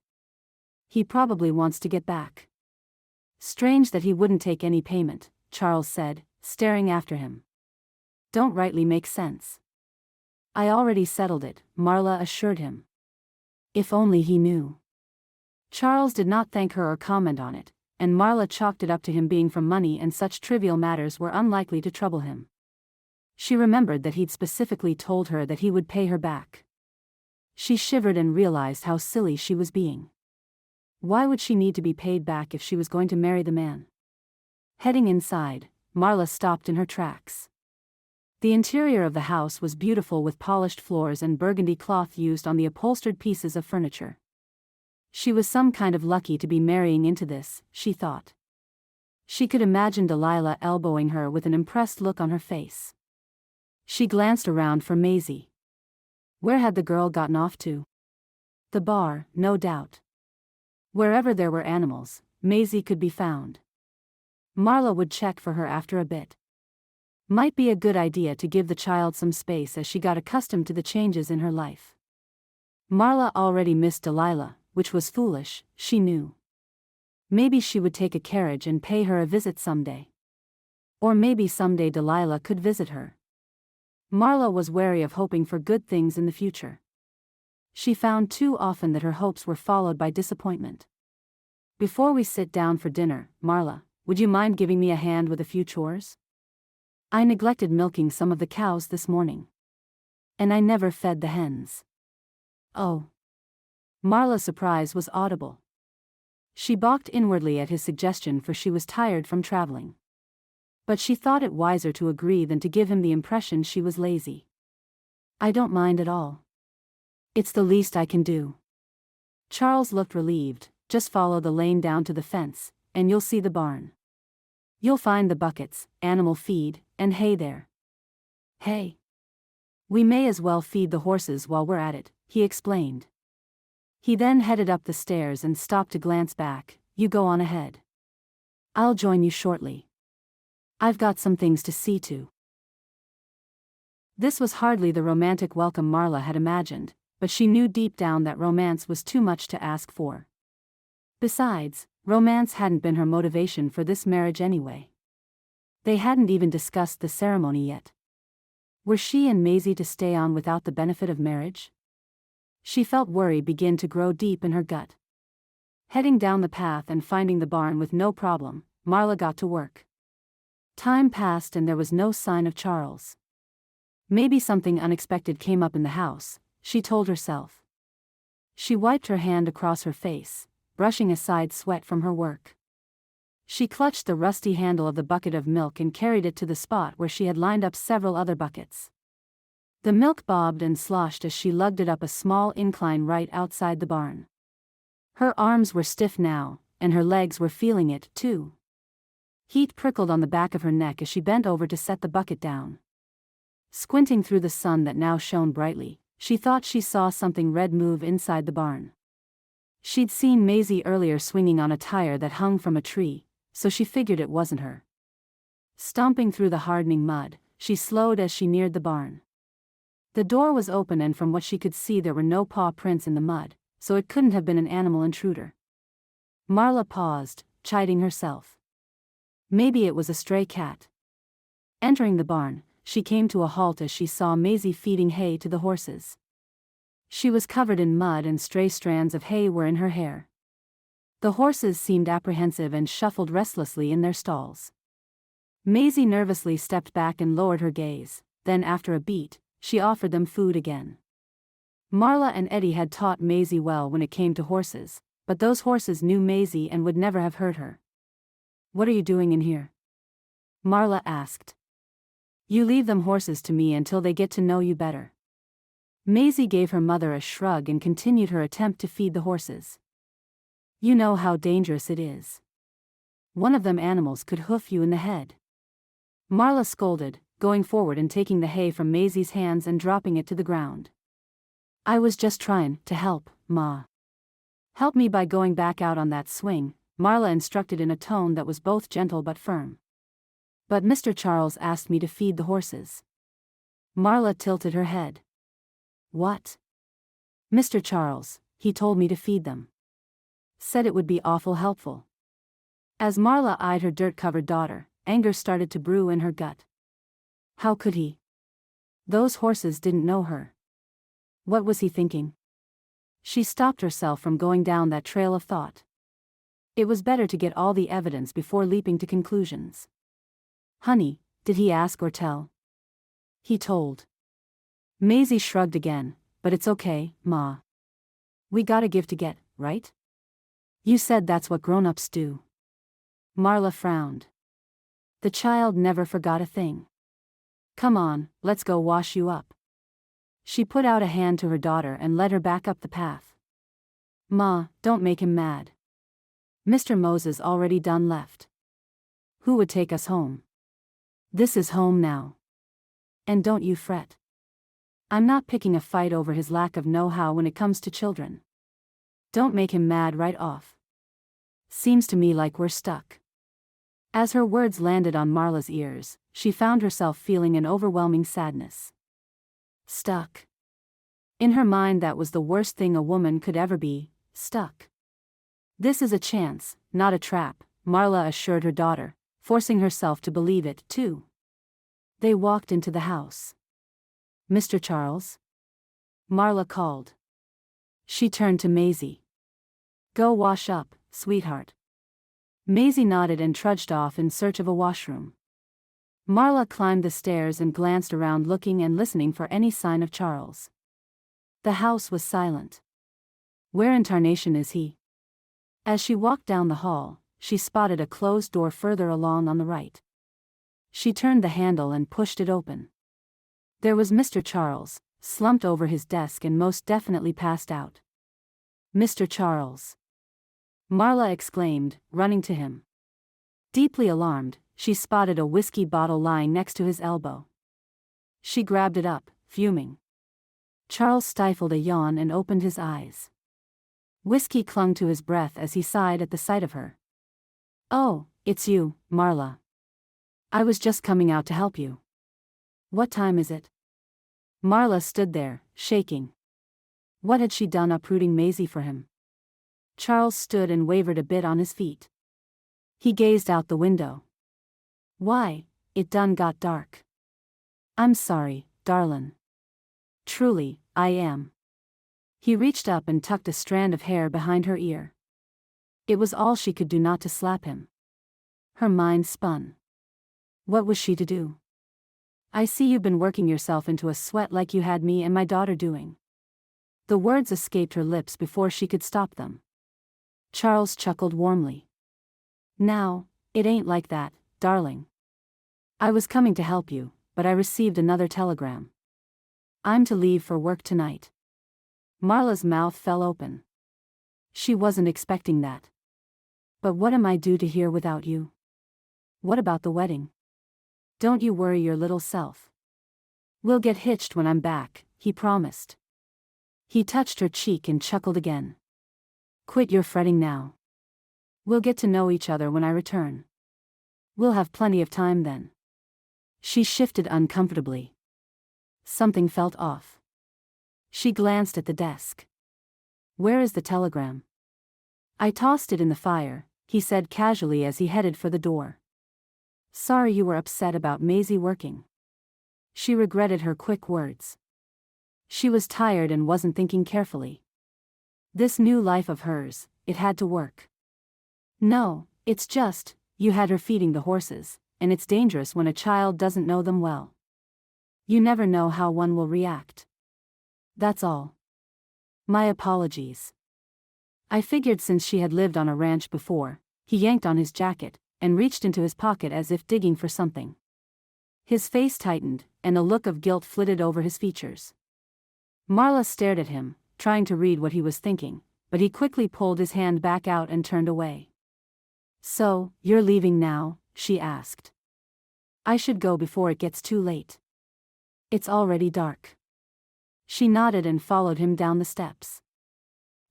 He probably wants to get back. Strange that he wouldn't take any payment, Charles said, staring after him. Don't rightly make sense. I already settled it, Marla assured him. If only he knew. Charles did not thank her or comment on it, and Marla chalked it up to him being from money and such trivial matters were unlikely to trouble him. She remembered that he'd specifically told her that he would pay her back. She shivered and realized how silly she was being. Why would she need to be paid back if she was going to marry the man? Heading inside, Marla stopped in her tracks. The interior of the house was beautiful with polished floors and burgundy cloth used on the upholstered pieces of furniture. She was some kind of lucky to be marrying into this, she thought. She could imagine Delilah elbowing her with an impressed look on her face. She glanced around for Maisie. Where had the girl gotten off to? The bar, no doubt. Wherever there were animals, Maisie could be found. Marla would check for her after a bit. Might be a good idea to give the child some space as she got accustomed to the changes in her life. Marla already missed Delilah, which was foolish, she knew. Maybe she would take a carriage and pay her a visit someday. Or maybe someday Delilah could visit her. Marla was wary of hoping for good things in the future. She found too often that her hopes were followed by disappointment. Before we sit down for dinner, Marla, would you mind giving me a hand with a few chores? I neglected milking some of the cows this morning. And I never fed the hens. Oh. Marla's surprise was audible. She balked inwardly at his suggestion for she was tired from traveling. But she thought it wiser to agree than to give him the impression she was lazy. I don't mind at all. It's the least I can do. Charles looked relieved. Just follow the lane down to the fence, and you'll see the barn. You'll find the buckets, animal feed, and hay there. Hay? We may as well feed the horses while we're at it, he explained. He then headed up the stairs and stopped to glance back. You go on ahead. I'll join you shortly. I've got some things to see to. This was hardly the romantic welcome Marla had imagined, but she knew deep down that romance was too much to ask for. Besides, romance hadn't been her motivation for this marriage anyway. They hadn't even discussed the ceremony yet. Were she and Maisie to stay on without the benefit of marriage? She felt worry begin to grow deep in her gut. Heading down the path and finding the barn with no problem, Marla got to work. Time passed and there was no sign of Charles. Maybe something unexpected came up in the house, she told herself. She wiped her hand across her face, brushing aside sweat from her work. She clutched the rusty handle of the bucket of milk and carried it to the spot where she had lined up several other buckets. The milk bobbed and sloshed as she lugged it up a small incline right outside the barn. Her arms were stiff now, and her legs were feeling it, too. Heat prickled on the back of her neck as she bent over to set the bucket down. Squinting through the sun that now shone brightly, she thought she saw something red move inside the barn. She'd seen Maisie earlier swinging on a tire that hung from a tree, so she figured it wasn't her. Stomping through the hardening mud, she slowed as she neared the barn. The door was open and from what she could see there were no paw prints in the mud, so it couldn't have been an animal intruder. Marla paused, chiding herself. Maybe it was a stray cat. Entering the barn, she came to a halt as she saw Maisie feeding hay to the horses. She was covered in mud and stray strands of hay were in her hair. The horses seemed apprehensive and shuffled restlessly in their stalls. Maisie nervously stepped back and lowered her gaze, then after a beat, she offered them food again. Marla and Eddie had taught Maisie well when it came to horses, but those horses knew Maisie and would never have hurt her. "What are you doing in here?" Marla asked. "You leave them horses to me until they get to know you better." Maisie gave her mother a shrug and continued her attempt to feed the horses. "You know how dangerous it is. One of them animals could hoof you in the head." Marla scolded, going forward and taking the hay from Maisie's hands and dropping it to the ground. "I was just trying to help, Ma." "Help me by going back out on that swing," Marla instructed in a tone that was both gentle but firm. "But Mr. Charles asked me to feed the horses." Marla tilted her head. "What?" "Mr. Charles, he told me to feed them. Said it would be awful helpful." As Marla eyed her dirt-covered daughter, anger started to brew in her gut. How could he? Those horses didn't know her. What was he thinking? She stopped herself from going down that trail of thought. It was better to get all the evidence before leaping to conclusions. "Honey, did he ask or tell?" "He told." Maisie shrugged again. "But it's okay, Ma. We gotta give to get, right? You said that's what grown-ups do." Marla frowned. The child never forgot a thing. "Come on, let's go wash you up." She put out a hand to her daughter and led her back up the path. "Ma, don't make him mad. Mr. Moses already done left. Who would take us home? This is home now. And don't you fret. I'm not picking a fight over his lack of know-how when it comes to children. Don't make him mad right off. Seems to me like we're stuck." As her words landed on Marla's ears, she found herself feeling an overwhelming sadness. Stuck. In her mind, that was the worst thing a woman could ever be, stuck. "This is a chance, not a trap," Marla assured her daughter, forcing herself to believe it, too. They walked into the house. "Mr. Charles?" Marla called. She turned to Maisie. "Go wash up, sweetheart." Maisie nodded and trudged off in search of a washroom. Marla climbed the stairs and glanced around, looking and listening for any sign of Charles. The house was silent. Where in tarnation is he? As she walked down the hall, she spotted a closed door further along on the right. She turned the handle and pushed it open. There was Mr. Charles, slumped over his desk and most definitely passed out. "Mr. Charles!" Marla exclaimed, running to him. Deeply alarmed, she spotted a whiskey bottle lying next to his elbow. She grabbed it up, fuming. Charles stifled a yawn and opened his eyes. Whiskey clung to his breath as he sighed at the sight of her. "Oh, it's you, Marla. I was just coming out to help you. What time is it?" Marla stood there, shaking. What had she done uprooting Maisie for him? Charles stood and wavered a bit on his feet. He gazed out the window. "Why, it done got dark." "I'm sorry, darlin'. Truly, I am." He reached up and tucked a strand of hair behind her ear. It was all she could do not to slap him. Her mind spun. What was she to do? "I see you've been working yourself into a sweat like you had me and my daughter doing." The words escaped her lips before she could stop them. Charles chuckled warmly. "Now, it ain't like that, darling. I was coming to help you, but I received another telegram. I'm to leave for work tonight." Marla's mouth fell open. She wasn't expecting that. "But what am I due to hear without you? What about the wedding?" "Don't you worry your little self. We'll get hitched when I'm back," he promised. He touched her cheek and chuckled again. "Quit your fretting now. We'll get to know each other when I return. We'll have plenty of time then." She shifted uncomfortably. Something felt off. She glanced at the desk. "Where is the telegram?" "I tossed it in the fire," he said casually as he headed for the door. "Sorry you were upset about Maisie working." She regretted her quick words. She was tired and wasn't thinking carefully. This new life of hers, it had to work. No, it's just, you had her feeding the horses, and it's dangerous when a child doesn't know them well. You never know how one will react. That's all. My apologies. I figured since she had lived on a ranch before. He yanked on his jacket, and reached into his pocket as if digging for something. His face tightened, and a look of guilt flitted over his features. Marla stared at him, trying to read what he was thinking, but he quickly pulled his hand back out and turned away. "So, you're leaving now?" she asked. "I should go before it gets too late. It's already dark." She nodded and followed him down the steps.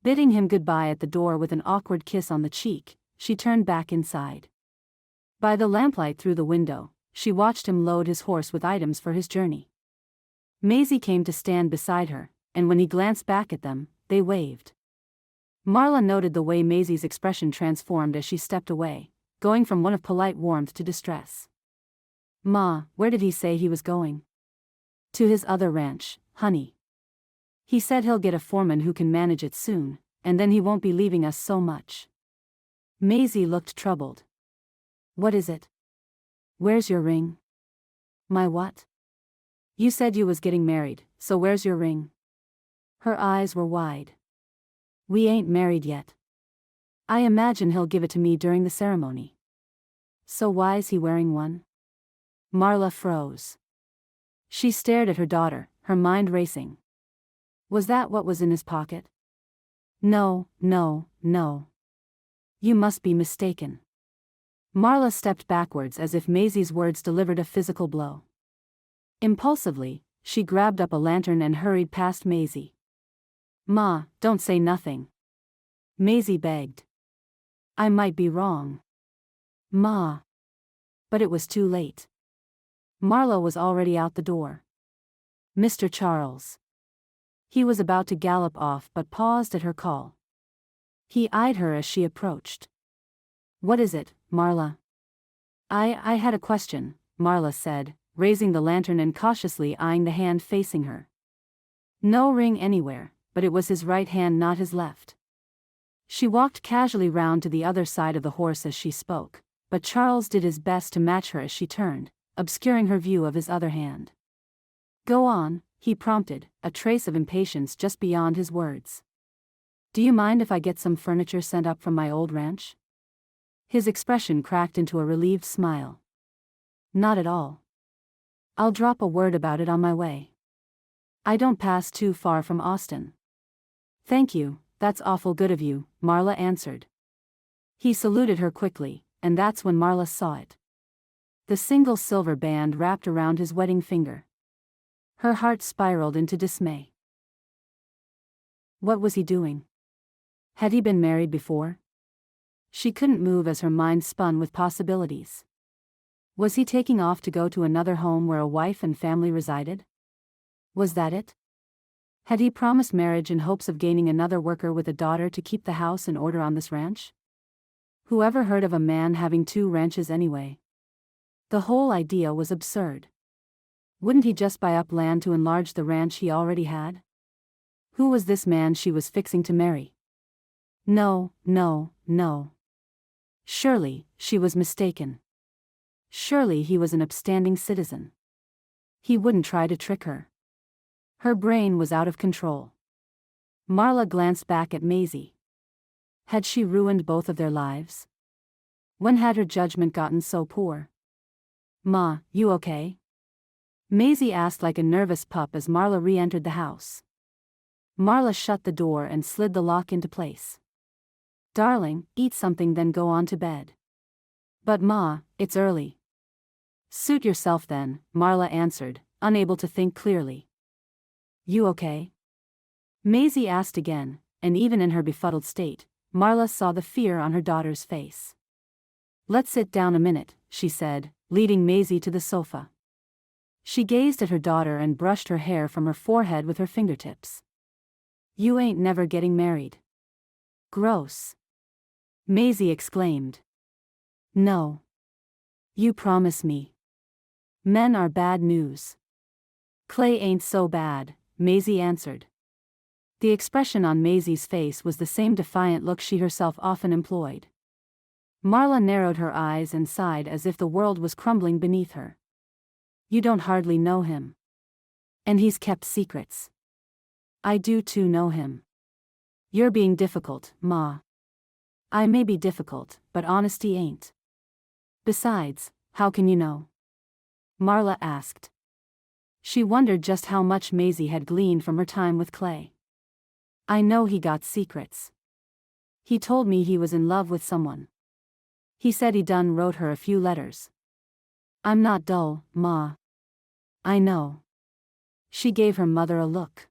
Bidding him goodbye at the door with an awkward kiss on the cheek, she turned back inside. By the lamplight through the window, she watched him load his horse with items for his journey. Maisie came to stand beside her, and when he glanced back at them, they waved. Marla noted the way Maisie's expression transformed as she stepped away, going from one of polite warmth to distress. "Ma, where did he say he was going?" "To his other ranch, honey. He said he'll get a foreman who can manage it soon, and then he won't be leaving us so much." Maisie looked troubled. "What is it? Where's your ring?" "My what?" "You said you was getting married, so where's your ring?" Her eyes were wide. "We ain't married yet. I imagine he'll give it to me during the ceremony." "So why's he wearing one?" Marla froze. She stared at her daughter, her mind racing. Was that what was in his pocket? No, no, no. You must be mistaken. Marla stepped backwards as if Maisie's words delivered a physical blow. Impulsively, she grabbed up a lantern and hurried past Maisie. "Ma, don't say nothing," Maisie begged. "I might be wrong." "Ma." But it was too late. Marla was already out the door. "Mr. Charles." He was about to gallop off but paused at her call. He eyed her as she approached. "What is it, Marla?" I had a question," Marla said, raising the lantern and cautiously eyeing the hand facing her. No ring anywhere, but it was his right hand, not his left. She walked casually round to the other side of the horse as she spoke, but Charles did his best to match her as she turned, obscuring her view of his other hand. "Go on," he prompted, a trace of impatience just beyond his words. "Do you mind if I get some furniture sent up from my old ranch?" His expression cracked into a relieved smile. "Not at all. I'll drop a word about it on my way. I don't pass too far from Austin." "Thank you, that's awful good of you," Marla answered. He saluted her quickly, and that's when Marla saw it. The single silver band wrapped around his wedding finger. Her heart spiraled into dismay. What was he doing? Had he been married before? She couldn't move as her mind spun with possibilities. Was he taking off to go to another home where a wife and family resided? Was that it? Had he promised marriage in hopes of gaining another worker with a daughter to keep the house in order on this ranch? Whoever heard of a man having 2 ranches anyway? The whole idea was absurd. Wouldn't he just buy up land to enlarge the ranch he already had? Who was this man she was fixing to marry? No, no, no. Surely, she was mistaken. Surely he was an upstanding citizen. He wouldn't try to trick her. Her brain was out of control. Marla glanced back at Maisie. Had she ruined both of their lives? When had her judgment gotten so poor? "Ma, you okay?" Maisie asked like a nervous pup as Marla re-entered the house. Marla shut the door and slid the lock into place. "Darling, eat something then go on to bed." "But Ma, it's early." "Suit yourself then," Marla answered, unable to think clearly. "You okay?" Maisie asked again, and even in her befuddled state, Marla saw the fear on her daughter's face. "Let's sit down a minute," she said, leading Maisie to the sofa. She gazed at her daughter and brushed her hair from her forehead with her fingertips. "You ain't never getting married." "Gross!" Maisie exclaimed. "No. You promise me." Men are bad news. Clay ain't so bad, Maisie answered. The expression on Maisie's face was the same defiant look she herself often employed. Marla narrowed her eyes and sighed as if the world was crumbling beneath her. You don't hardly know him. And he's kept secrets. I do too know him. You're being difficult, Ma. I may be difficult, but honesty ain't. Besides, how can you know? Marla asked. She wondered just how much Maisie had gleaned from her time with Clay. I know he got secrets. He told me he was in love with someone. He said he done wrote her a few letters. I'm not dull, Ma. I know. She gave her mother a look.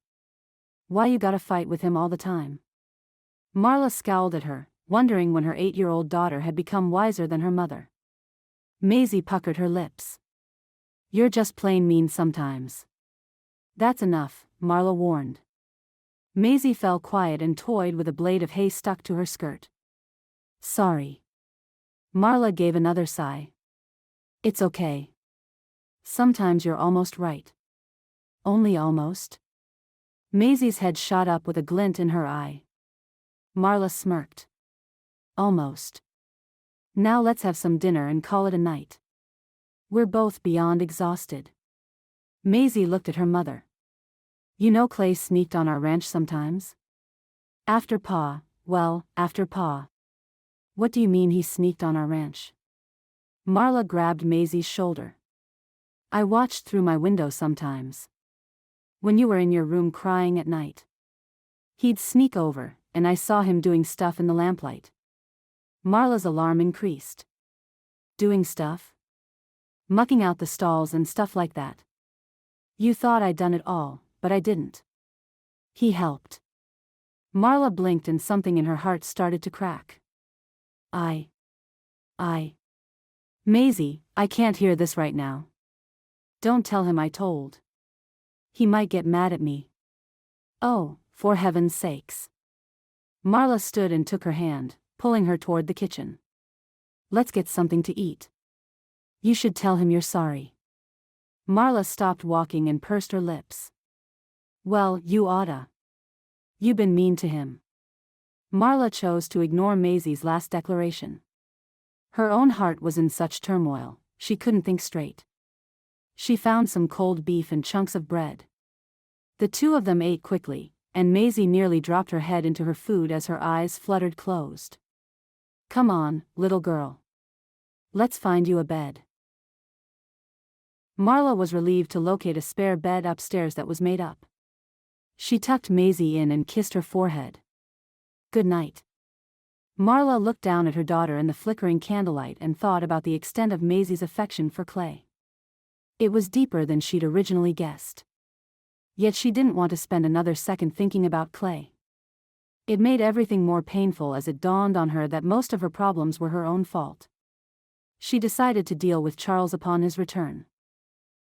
Why you gotta fight with him all the time? Marla scowled at her, wondering when her 8-year-old daughter had become wiser than her mother. Maisie puckered her lips. You're just plain mean sometimes. That's enough, Marla warned. Maisie fell quiet and toyed with a blade of hay stuck to her skirt. Sorry. Marla gave another sigh. It's okay. Sometimes you're almost right. Only almost? Maisie's head shot up with a glint in her eye. Marla smirked. Almost. Now let's have some dinner and call it a night. We're both beyond exhausted. Maisie looked at her mother. You know Clay sneaked on our ranch sometimes? After Pa. What do you mean he sneaked on our ranch? Marla grabbed Maisie's shoulder. I watched through my window sometimes. When you were in your room crying at night. He'd sneak over, and I saw him doing stuff in the lamplight. Marla's alarm increased. Doing stuff? Mucking out the stalls and stuff like that. You thought I'd done it all, but I didn't. He helped. Marla blinked and something in her heart started to crack. Maisie, I can't hear this right now. Don't tell him I told. He might get mad at me. Oh, for heaven's sakes. Marla stood and took her hand, pulling her toward the kitchen. Let's get something to eat. You should tell him you're sorry. Marla stopped walking and pursed her lips. Well, you oughta. You been mean to him. Marla chose to ignore Maisie's last declaration. Her own heart was in such turmoil, she couldn't think straight. She found some cold beef and chunks of bread. The two of them ate quickly, and Maisie nearly dropped her head into her food as her eyes fluttered closed. Come on, little girl. Let's find you a bed. Marla was relieved to locate a spare bed upstairs that was made up. She tucked Maisie in and kissed her forehead. Good night. Marla looked down at her daughter in the flickering candlelight and thought about the extent of Maisie's affection for Clay. It was deeper than she'd originally guessed. Yet she didn't want to spend another second thinking about Clay. It made everything more painful as it dawned on her that most of her problems were her own fault. She decided to deal with Charles upon his return.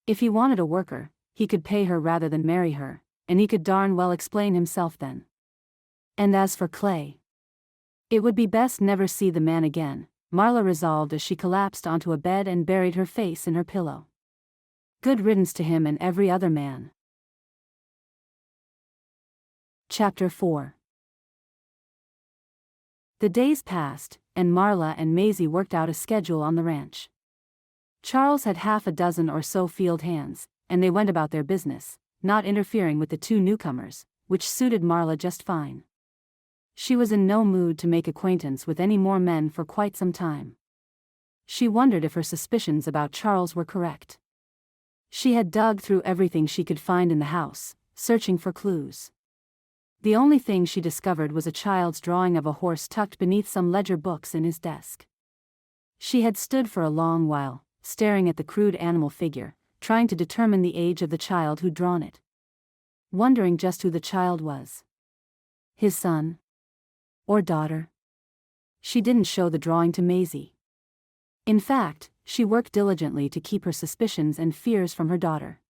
If he wanted a worker, he could pay her rather than marry her, and he could darn well explain himself then. And as for Clay, it would be best never see the man again, Marla resolved as she collapsed onto a bed and buried her face in her pillow. Good riddance to him and every other man. Chapter 4. The days passed, and Marla and Maisie worked out a schedule on the ranch. Charles had half a dozen or so field hands, and they went about their business, not interfering with the two newcomers, which suited Marla just fine. She was in no mood to make acquaintance with any more men for quite some time. She wondered if her suspicions about Charles were correct. She had dug through everything she could find in the house, searching for clues. The only thing she discovered was a child's drawing of a horse tucked beneath some ledger books in his desk. She had stood for a long while, staring at the crude animal figure, trying to determine the age of the child who'd drawn it. Wondering just who the child was. His son? Or daughter? She didn't show the drawing to Maisie. In fact, she worked diligently to keep her suspicions and fears from her daughter.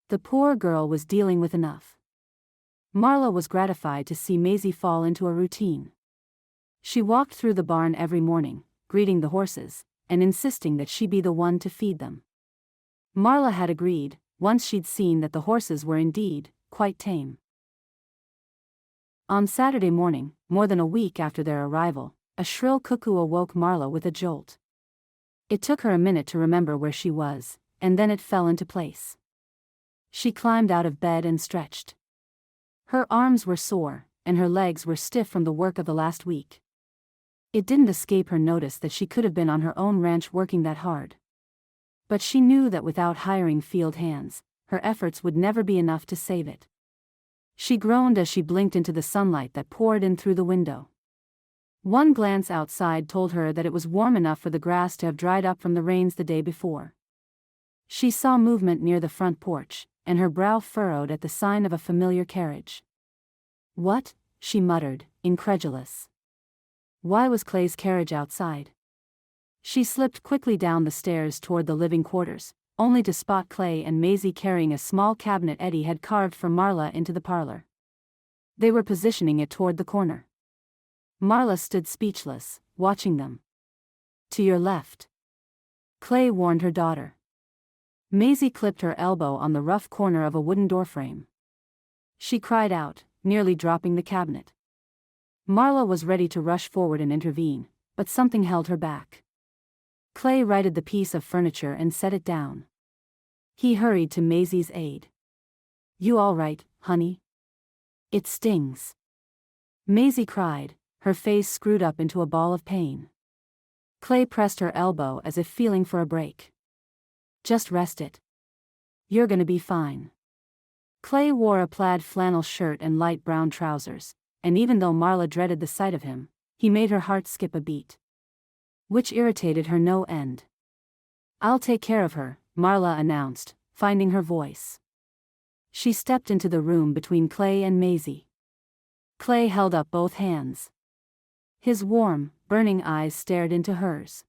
The poor girl was dealing with enough. Marla was gratified to see Maisie fall into a routine. She walked through the barn every morning, greeting the horses, and insisting that she be the one to feed them. Marla had agreed, once she'd seen that the horses were indeed quite tame. On Saturday morning, more than a week after their arrival, a shrill cuckoo awoke Marla with a jolt. It took her a minute to remember where she was, and then it fell into place. She climbed out of bed and stretched. Her arms were sore, and her legs were stiff from the work of the last week. It didn't escape her notice that she could have been on her own ranch working that hard. But she knew that without hiring field hands, her efforts would never be enough to save it. She groaned as she blinked into the sunlight that poured in through the window. One glance outside told her that it was warm enough for the grass to have dried up from the rains the day before. She saw movement near the front porch, and her brow furrowed at the sign of a familiar carriage. "What?" she muttered, incredulous. Why was Clay's carriage outside? She slipped quickly down the stairs toward the living quarters, only to spot Clay and Maisie carrying a small cabinet Eddie had carved for Marla into the parlor. They were positioning it toward the corner. Marla stood speechless, watching them. "To your left," Clay warned her daughter. Maisie clipped her elbow on the rough corner of a wooden doorframe. She cried out, nearly dropping the cabinet. Marla was ready to rush forward and intervene, but something held her back. Clay righted the piece of furniture and set it down. He hurried to Maisie's aid. "You all right, honey? It stings," Maisie cried, her face screwed up into a ball of pain. Clay pressed her elbow as if feeling for a break. "Just rest it. You're gonna be fine." Clay wore a plaid flannel shirt and light brown trousers, and even though Marla dreaded the sight of him, he made her heart skip a beat. Which irritated her no end. "I'll take care of her," Marla announced, finding her voice. She stepped into the room between Clay and Maisie. Clay held up both hands. His warm, burning eyes stared into hers.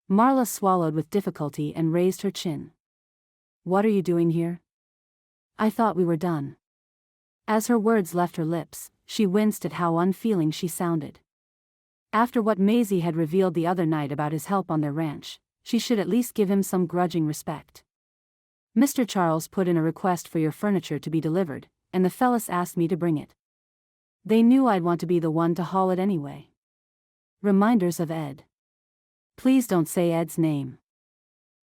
Marla swallowed with difficulty and raised her chin. "What are you doing here? I thought we were done." As her words left her lips, she winced at how unfeeling she sounded. After what Maisie had revealed the other night about his help on their ranch, she should at least give him some grudging respect. "Mr. Charles put in a request for your furniture to be delivered, and the fellas asked me to bring it. They knew I'd want to be the one to haul it anyway. Reminders of Ed. Please don't say Ed's name."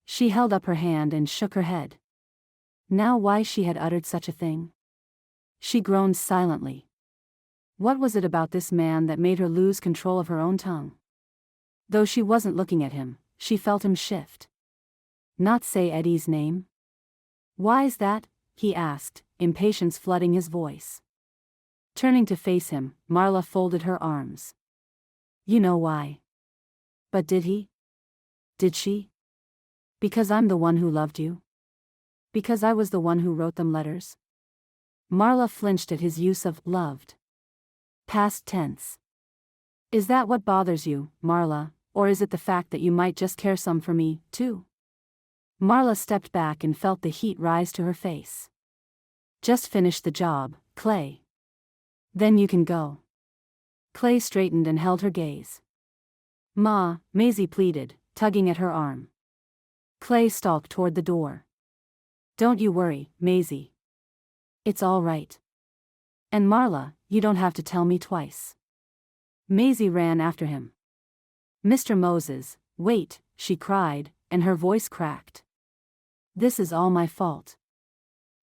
She held up her hand and shook her head. Now why she had uttered such a thing? She groaned silently. What was it about this man that made her lose control of her own tongue? Though she wasn't looking at him, she felt him shift. Not say Eddie's name? "Why's that?" he asked, impatience flooding his voice. Turning to face him, Marla folded her arms. "You know why." "But did he? Did she? Because I'm the one who loved you? Because I was the one who wrote them letters?" Marla flinched at his use of loved. Past tense. "Is that what bothers you, Marla, or is it the fact that you might just care some for me, too?" Marla stepped back and felt the heat rise to her face. "Just finish the job, Clay. Then you can go." Clay straightened and held her gaze. "Ma," Maisie pleaded, tugging at her arm. Clay stalked toward the door. "Don't you worry, Maisie. It's all right. And Marla, you don't have to tell me twice." Maisie ran after him. "Mr. Moses, wait," she cried, and her voice cracked. "This is all my fault."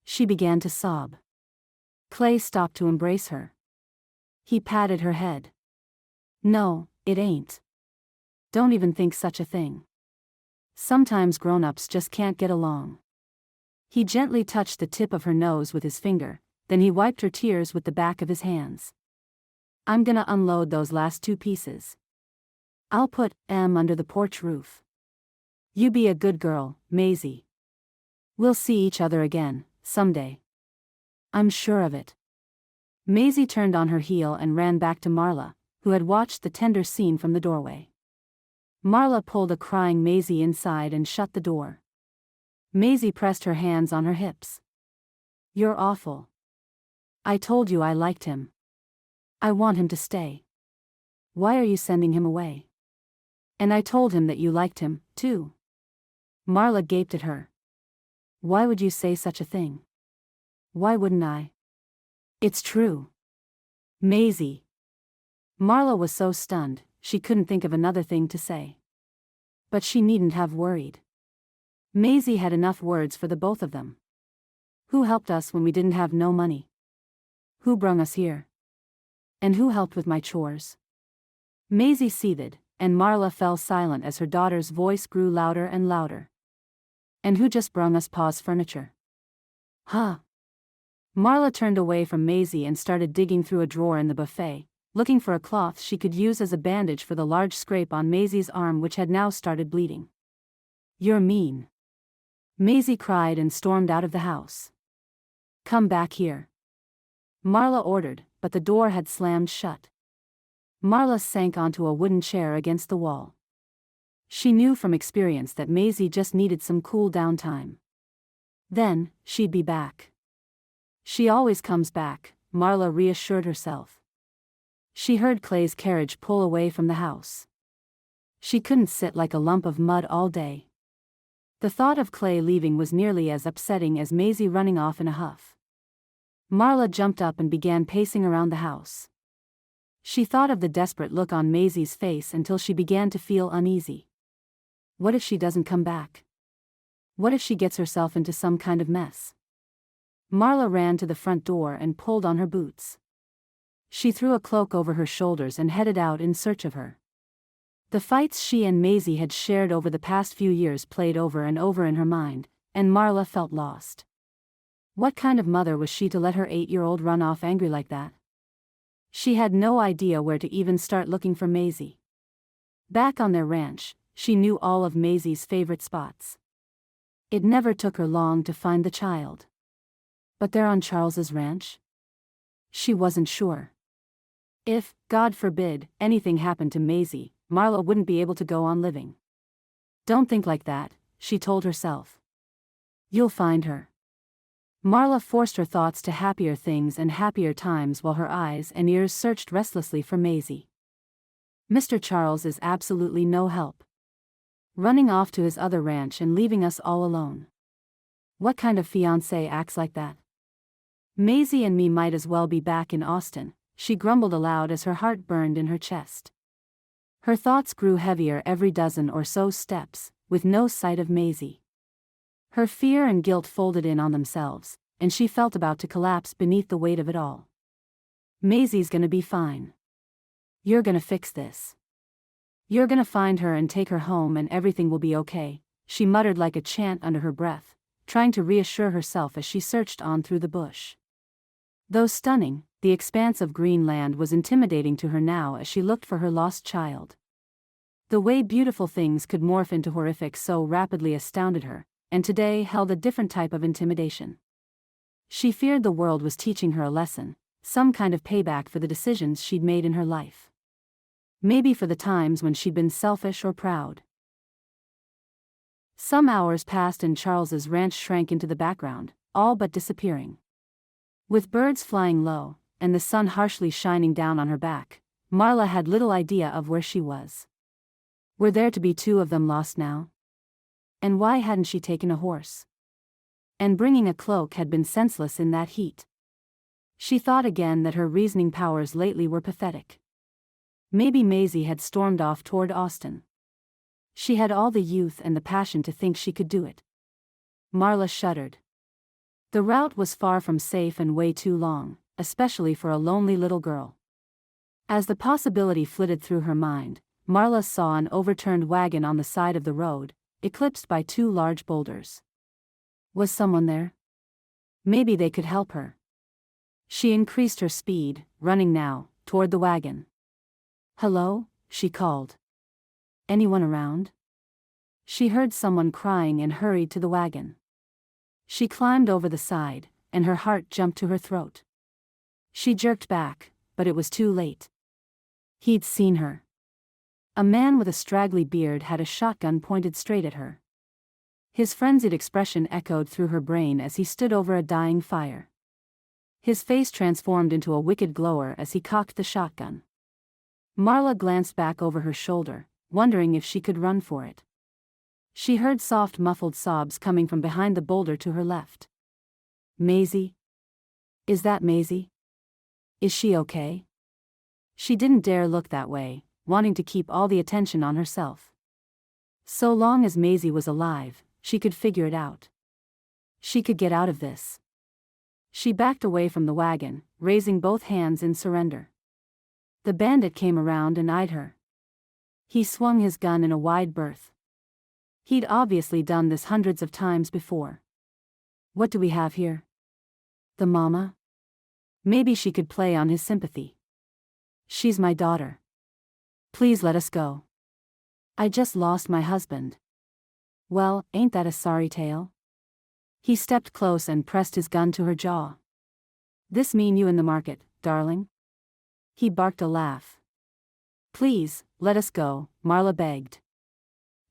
She began to sob. Clay stopped to embrace her. He patted her head. "No, it ain't. Don't even think such a thing. Sometimes grown-ups just can't get along." He gently touched the tip of her nose with his finger, then he wiped her tears with the back of his hands. "I'm gonna unload those last 2 pieces. I'll put 'em under the porch roof. You be a good girl, Maisie. We'll see each other again, someday. I'm sure of it." Maisie turned on her heel and ran back to Marla, who had watched the tender scene from the doorway. Marla pulled a crying Maisie inside and shut the door. Maisie pressed her hands on her hips. "You're awful. I told you I liked him. I want him to stay. Why are you sending him away? And I told him that you liked him, too." Marla gaped at her. Why would you say such a thing? Why wouldn't I? It's true. Maisie. Marla was so stunned, she couldn't think of another thing to say. But she needn't have worried. Maisie had enough words for the both of them. Who helped us when we didn't have no money? Who brung us here? And who helped with my chores? Maisie seethed, and Marla fell silent as her daughter's voice grew louder and louder. And who just brung us pa's furniture? Huh? Marla turned away from Maisie and started digging through a drawer in the buffet, looking for a cloth she could use as a bandage for the large scrape on Maisie's arm which had now started bleeding. You're mean. Maisie cried and stormed out of the house. Come back here. Marla ordered, but the door had slammed shut. Marla sank onto a wooden chair against the wall. She knew from experience that Maisie just needed some cool down time. Then, she'd be back. She always comes back, Marla reassured herself. She heard Clay's carriage pull away from the house. She couldn't sit like a lump of mud all day. The thought of Clay leaving was nearly as upsetting as Maisie running off in a huff. Marla jumped up and began pacing around the house. She thought of the desperate look on Maisie's face until she began to feel uneasy. What if she doesn't come back? What if she gets herself into some kind of mess? Marla ran to the front door and pulled on her boots. She threw a cloak over her shoulders and headed out in search of her. The fights she and Maisie had shared over the past few years played over and over in her mind, and Marla felt lost. What kind of mother was she to let her 8-year-old run off angry like that? She had no idea where to even start looking for Maisie. Back on their ranch, she knew all of Maisie's favorite spots. It never took her long to find the child. But there on Charles's ranch? She wasn't sure. If, God forbid, anything happened to Maisie, Marla wouldn't be able to go on living. Don't think like that, she told herself. You'll find her. Marla forced her thoughts to happier things and happier times while her eyes and ears searched restlessly for Maisie. Mr. Charles is absolutely no help. Running off to his other ranch and leaving us all alone. What kind of fiancé acts like that? Maisie and me might as well be back in Austin, she grumbled aloud as her heart burned in her chest. Her thoughts grew heavier every dozen or so steps, with no sight of Maisie. Her fear and guilt folded in on themselves, and she felt about to collapse beneath the weight of it all. Maisie's gonna be fine. You're gonna fix this. You're gonna find her and take her home and everything will be okay, she muttered like a chant under her breath, trying to reassure herself as she searched on through the bush. Though stunning, the expanse of green land was intimidating to her now as she looked for her lost child. The way beautiful things could morph into horrific so rapidly astounded her, and today held a different type of intimidation. She feared the world was teaching her a lesson, some kind of payback for the decisions she'd made in her life. Maybe for the times when she'd been selfish or proud. Some hours passed and Charles's ranch shrank into the background, all but disappearing. With birds flying low, and the sun harshly shining down on her back, Marla had little idea of where she was. Were there to be two of them lost now? And why hadn't she taken a horse? And bringing a cloak had been senseless in that heat. She thought again that her reasoning powers lately were pathetic. Maybe Maisie had stormed off toward Austin. She had all the youth and the passion to think she could do it. Marla shuddered. The route was far from safe and way too long, especially for a lonely little girl. As the possibility flitted through her mind, Marla saw an overturned wagon on the side of the road, eclipsed by two large boulders. Was someone there? Maybe they could help her. She increased her speed, running now, toward the wagon. Hello, she called. Anyone around? She heard someone crying and hurried to the wagon. She climbed over the side, and her heart jumped to her throat. She jerked back, but it was too late. He'd seen her. A man with a straggly beard had a shotgun pointed straight at her. His frenzied expression echoed through her brain as he stood over a dying fire. His face transformed into a wicked glower as he cocked the shotgun. Marla glanced back over her shoulder, wondering if she could run for it. She heard soft muffled sobs coming from behind the boulder to her left. Maisie? Is that Maisie? Is she okay? She didn't dare look that way, wanting to keep all the attention on herself. So long as Maisie was alive, she could figure it out. She could get out of this. She backed away from the wagon, raising both hands in surrender. The bandit came around and eyed her. He swung his gun in a wide berth. He'd obviously done this hundreds of times before. What do we have here? The mama? Maybe she could play on his sympathy. She's my daughter. Please let us go. I just lost my husband. Well, ain't that a sorry tale? He stepped close and pressed his gun to her jaw. This mean you in the market, darling? He barked a laugh. Please, let us go, Marla begged.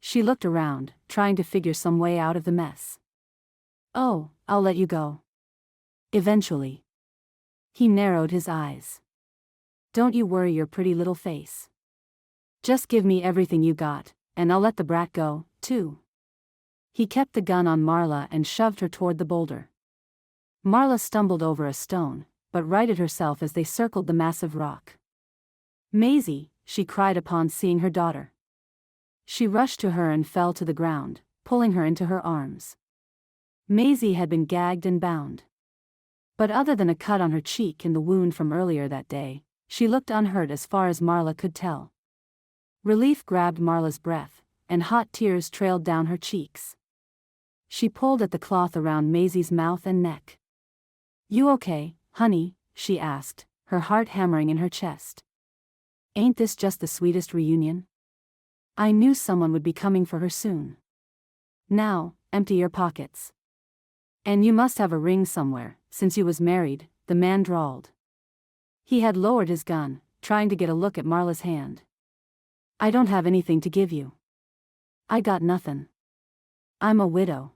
She looked around, trying to figure some way out of the mess. Oh, I'll let you go. Eventually. He narrowed his eyes. Don't you worry your pretty little face. Just give me everything you got, and I'll let the brat go, too. He kept the gun on Marla and shoved her toward the boulder. Marla stumbled over a stone, but righted herself as they circled the massive rock. Maisie, she cried upon seeing her daughter. She rushed to her and fell to the ground, pulling her into her arms. Maisie had been gagged and bound. But other than a cut on her cheek and the wound from earlier that day, she looked unhurt as far as Marla could tell. Relief grabbed Marla's breath, and hot tears trailed down her cheeks. She pulled at the cloth around Maisie's mouth and neck. You okay, honey? She asked, her heart hammering in her chest. Ain't this just the sweetest reunion? I knew someone would be coming for her soon. Now, empty your pockets. And you must have a ring somewhere, since you was married, the man drawled. He had lowered his gun, trying to get a look at Marla's hand. I don't have anything to give you. I got nothing. I'm a widow.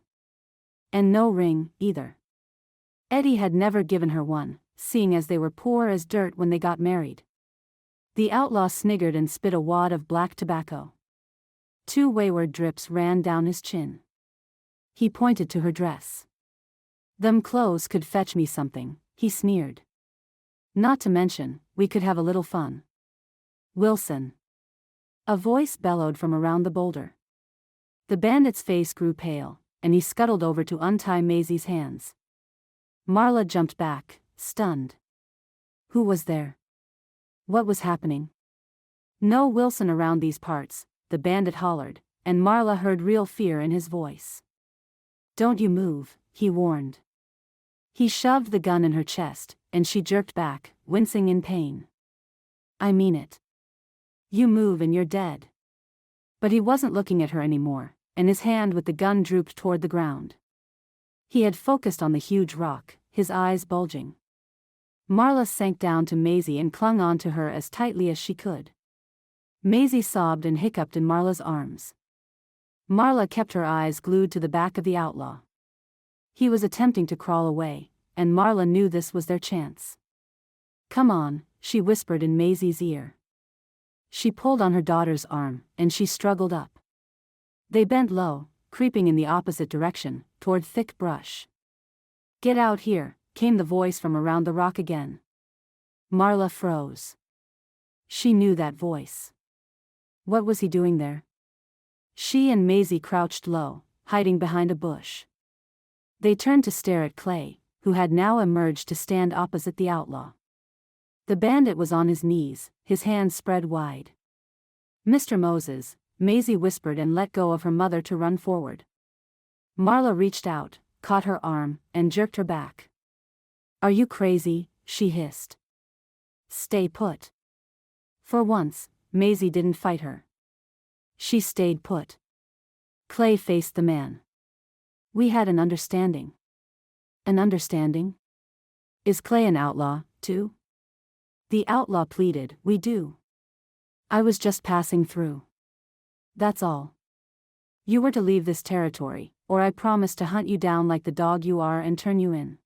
And no ring, either. Eddie had never given her one, seeing as they were poor as dirt when they got married. The outlaw sniggered and spit a wad of black tobacco. 2 wayward drips ran down his chin. He pointed to her dress. Them clothes could fetch me something, he sneered. Not to mention, we could have a little fun. Wilson. A voice bellowed from around the boulder. The bandit's face grew pale, and he scuttled over to untie Maisie's hands. Marla jumped back, stunned. Who was there? What was happening? No Wilson around these parts, the bandit hollered, and Marla heard real fear in his voice. Don't you move, he warned. He shoved the gun in her chest, and she jerked back, wincing in pain. I mean it. You move and you're dead. But he wasn't looking at her anymore, and his hand with the gun drooped toward the ground. He had focused on the huge rock, his eyes bulging. Marla sank down to Maisie and clung on to her as tightly as she could. Maisie sobbed and hiccuped in Marla's arms. Marla kept her eyes glued to the back of the outlaw. He was attempting to crawl away, and Marla knew this was their chance. Come on, she whispered in Maisie's ear. She pulled on her daughter's arm, and she struggled up. They bent low, creeping in the opposite direction, toward thick brush. Get out here, came the voice from around the rock again. Marla froze. She knew that voice. What was he doing there? She and Maisie crouched low, hiding behind a bush. They turned to stare at Clay, who had now emerged to stand opposite the outlaw. The bandit was on his knees, his hands spread wide. Mr. Moses, Maisie whispered and let go of her mother to run forward. Marla reached out, caught her arm, and jerked her back. Are you crazy? She hissed. Stay put. For once, Maisie didn't fight her. She stayed put. Clay faced the man. We had an understanding. An understanding? Is Clay an outlaw, too? The outlaw pleaded, we do. I was just passing through. That's all. You were to leave this territory, or I promise to hunt you down like the dog you are and turn you in.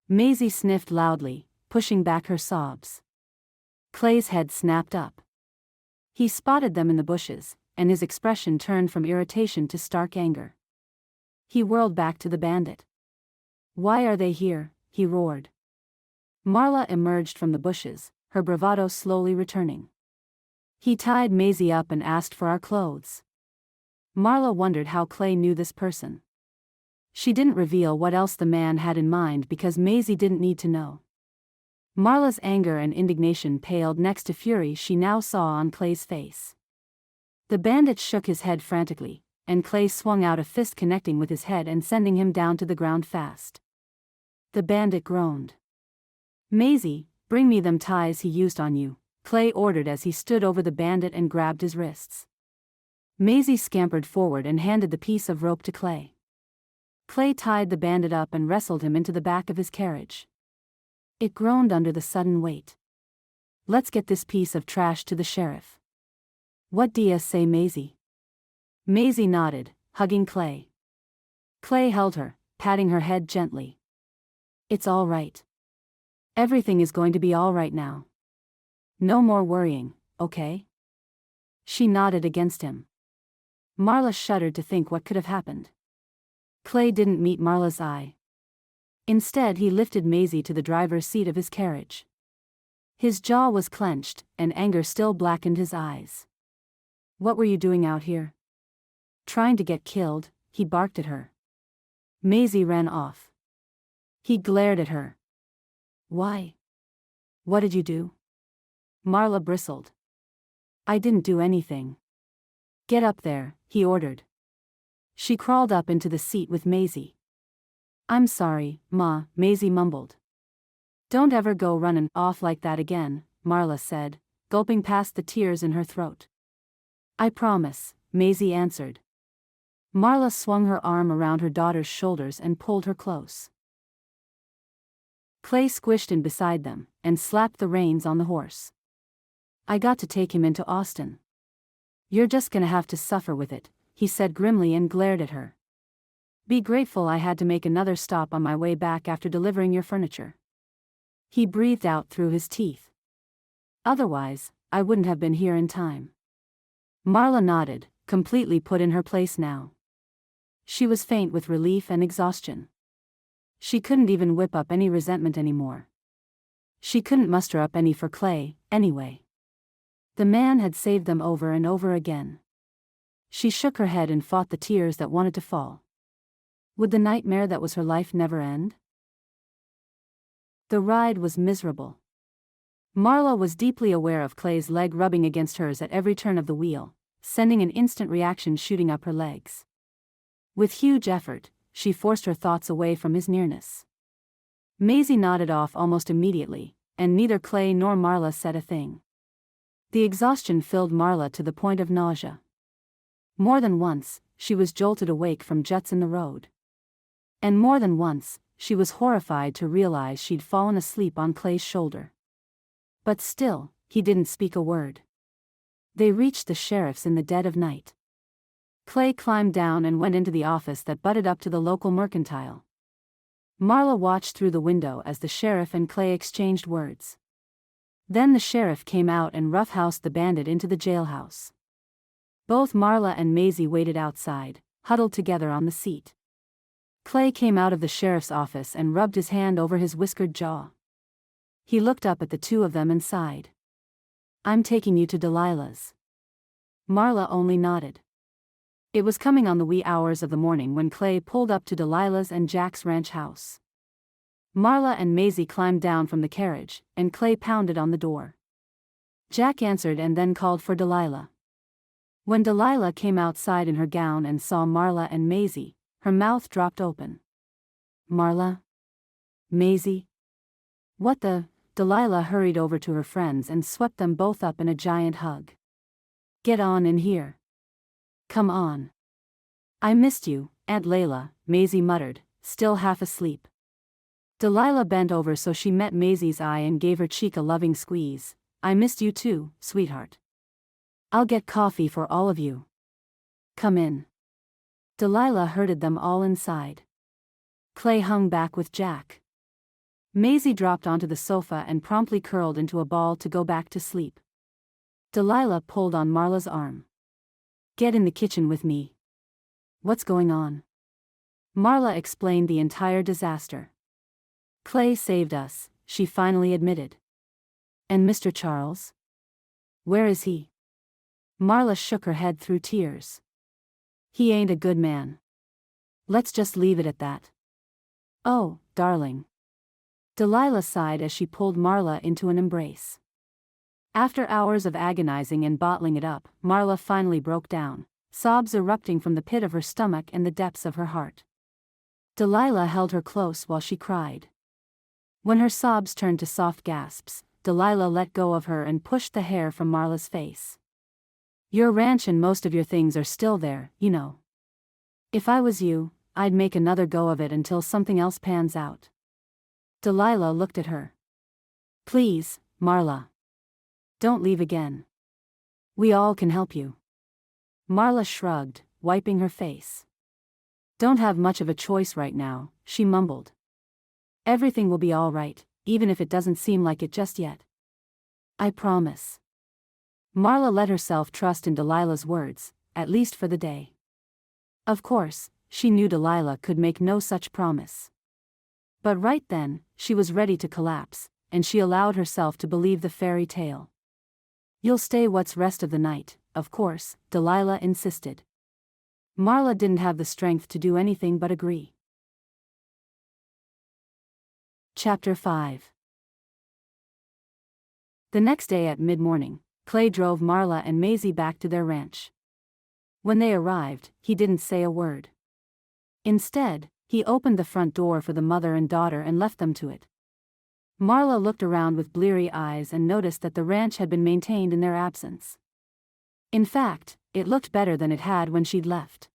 Maisie sniffed loudly, pushing back her sobs. Clay's head snapped up. He spotted them in the bushes, and his expression turned from irritation to stark anger. He whirled back to the bandit. "Why are they here?" he roared. Marla emerged from the bushes, her bravado slowly returning. "He tied Maisie up and asked for our clothes." Marla wondered how Clay knew this person. She didn't reveal what else the man had in mind because Maisie didn't need to know. Marla's anger and indignation paled next to fury she now saw on Clay's face. The bandit shook his head frantically, and Clay swung out a fist connecting with his head and sending him down to the ground fast. The bandit groaned. "Maisie, bring me them ties he used on you," Clay ordered as he stood over the bandit and grabbed his wrists. Maisie scampered forward and handed the piece of rope to Clay. Clay tied the bandit up and wrestled him into the back of his carriage. It groaned under the sudden weight. "Let's get this piece of trash to the sheriff." "What do you say, Maisie?" Maisie nodded, hugging Clay. Clay held her, patting her head gently. "It's all right. Everything is going to be all right now. No more worrying, okay?" She nodded against him. Marla shuddered to think what could have happened. Clay didn't meet Marla's eye. Instead, he lifted Maisie to the driver's seat of his carriage. His jaw was clenched, and anger still blackened his eyes. "What were you doing out here?" "Trying to get killed," he barked at her. Maisie ran off. He glared at her. "Why? What did you do?" Marla bristled. "I didn't do anything." "Get up there," he ordered. She crawled up into the seat with Maisie. "I'm sorry, Ma," Maisie mumbled. "Don't ever go running off like that again," Marla said, gulping past the tears in her throat. "I promise," Maisie answered. Marla swung her arm around her daughter's shoulders and pulled her close. Clay squished in beside them, and slapped the reins on the horse. "I got to take him into Austin. You're just gonna have to suffer with it," he said grimly and glared at her. "Be grateful I had to make another stop on my way back after delivering your furniture." He breathed out through his teeth. "Otherwise, I wouldn't have been here in time." Marla nodded, completely put in her place now. She was faint with relief and exhaustion. She couldn't even whip up any resentment anymore. She couldn't muster up any for Clay, anyway. The man had saved them over and over again. She shook her head and fought the tears that wanted to fall. Would the nightmare that was her life never end? The ride was miserable. Marla was deeply aware of Clay's leg rubbing against hers at every turn of the wheel, sending an instant reaction shooting up her legs. With huge effort, she forced her thoughts away from his nearness. Maisie nodded off almost immediately, and neither Clay nor Marla said a thing. The exhaustion filled Marla to the point of nausea. More than once, she was jolted awake from juts in the road. And more than once, she was horrified to realize she'd fallen asleep on Clay's shoulder. But still, he didn't speak a word. They reached the sheriff's in the dead of night. Clay climbed down and went into the office that butted up to the local mercantile. Marla watched through the window as the sheriff and Clay exchanged words. Then the sheriff came out and roughhoused the bandit into the jailhouse. Both Marla and Maisie waited outside, huddled together on the seat. Clay came out of the sheriff's office and rubbed his hand over his whiskered jaw. He looked up at the two of them and sighed. "I'm taking you to Delilah's." Marla only nodded. It was coming on the wee hours of the morning when Clay pulled up to Delilah's and Jack's ranch house. Marla and Maisie climbed down from the carriage, and Clay pounded on the door. Jack answered and then called for Delilah. When Delilah came outside in her gown and saw Marla and Maisie, her mouth dropped open. "Marla? Maisie? What the?" Delilah hurried over to her friends and swept them both up in a giant hug. "Get on in here. Come on. I missed you, Aunt Layla," Maisie muttered, still half asleep. Delilah bent over so she met Maisie's eye and gave her cheek a loving squeeze. "I missed you too, sweetheart. I'll get coffee for all of you. Come in." Delilah herded them all inside. Clay hung back with Jack. Maisie dropped onto the sofa and promptly curled into a ball to go back to sleep. Delilah pulled on Marla's arm. Get in the kitchen with me. What's going on? Marla explained the entire disaster. Clay saved us, she finally admitted. And Mr. Charles? Where is he? Marla shook her head through tears. He ain't a good man. Let's just leave it at that. Oh, darling. Delilah sighed as she pulled Marla into an embrace. After hours of agonizing and bottling it up, Marla finally broke down, sobs erupting from the pit of her stomach and the depths of her heart. Delilah held her close while she cried. When her sobs turned to soft gasps, Delilah let go of her and pushed the hair from Marla's face. Your ranch and most of your things are still there, you know. If I was you, I'd make another go of it until something else pans out. Delilah looked at her. Please, Marla. Don't leave again. We all can help you. Marla shrugged, wiping her face. Don't have much of a choice right now, she mumbled. Everything will be all right, even if it doesn't seem like it just yet. I promise. Marla let herself trust in Delilah's words, at least for the day. Of course, she knew Delilah could make no such promise. But right then, she was ready to collapse, and she allowed herself to believe the fairy tale. You'll stay what's rest of the night, of course, Delilah insisted. Marla didn't have the strength to do anything but agree. Chapter 5. The next day at mid-morning, Clay drove Marla and Maisie back to their ranch. When they arrived, he didn't say a word. Instead, he opened the front door for the mother and daughter and left them to it. Marla looked around with bleary eyes and noticed that the ranch had been maintained in their absence. In fact, it looked better than it had when she'd left.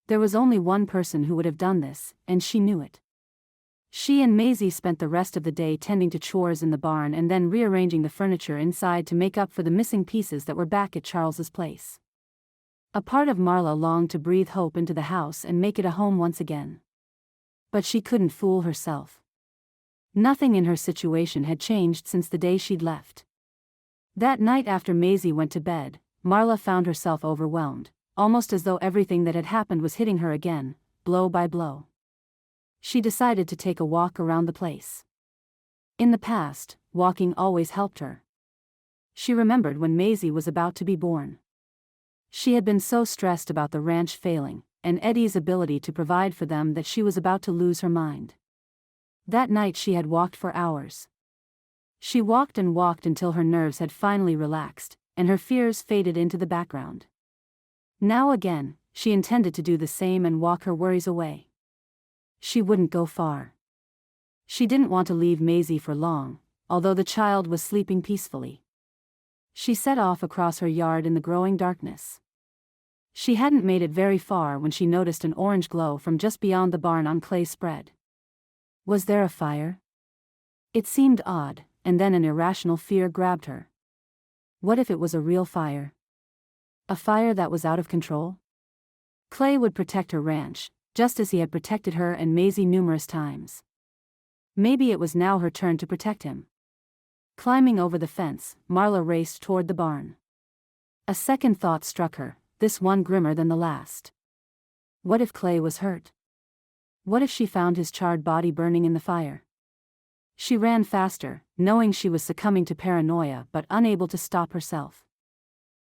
There was only one person who would have done this, and she knew it. She and Maisie spent the rest of the day tending to chores in the barn and then rearranging the furniture inside to make up for the missing pieces that were back at Charles's place. A part of Marla longed to breathe hope into the house and make it a home once again. But she couldn't fool herself. Nothing in her situation had changed since the day she'd left. That night after Maisie went to bed, Marla found herself overwhelmed, almost as though everything that had happened was hitting her again, blow by blow. She decided to take a walk around the place. In the past, walking always helped her. She remembered when Maisie was about to be born. She had been so stressed about the ranch failing, and Eddie's ability to provide for them that she was about to lose her mind. That night she had walked for hours. She walked and walked until her nerves had finally relaxed, and her fears faded into the background. Now again, she intended to do the same and walk her worries away. She wouldn't go far. She didn't want to leave Maisie for long, although the child was sleeping peacefully. She set off across her yard in the growing darkness. She hadn't made it very far when she noticed an orange glow from just beyond the barn on Clay's spread. Was there a fire? It seemed odd, and then an irrational fear grabbed her. What if it was a real fire? A fire that was out of control? Clay would protect her ranch, just as he had protected her and Maisie numerous times. Maybe it was now her turn to protect him. Climbing over the fence, Marla raced toward the barn. A second thought struck her, this one grimmer than the last. What if Clay was hurt? What if she found his charred body burning in the fire? She ran faster, knowing she was succumbing to paranoia but unable to stop herself.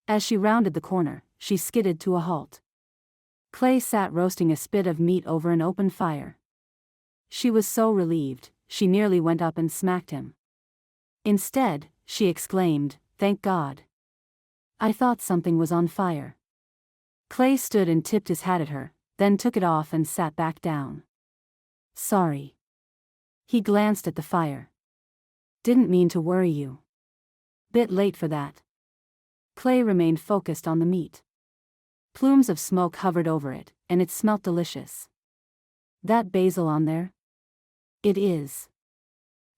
As she rounded the corner, she skidded to a halt. Clay sat roasting a spit of meat over an open fire. She was so relieved, she nearly went up and smacked him. Instead, she exclaimed, "Thank God. I thought something was on fire." Clay stood and tipped his hat at her, then took it off and sat back down. "Sorry." He glanced at the fire. "Didn't mean to worry you. Bit late for that." Clay remained focused on the meat. Plumes of smoke hovered over it, and it smelt delicious. "That basil on there?" "It is."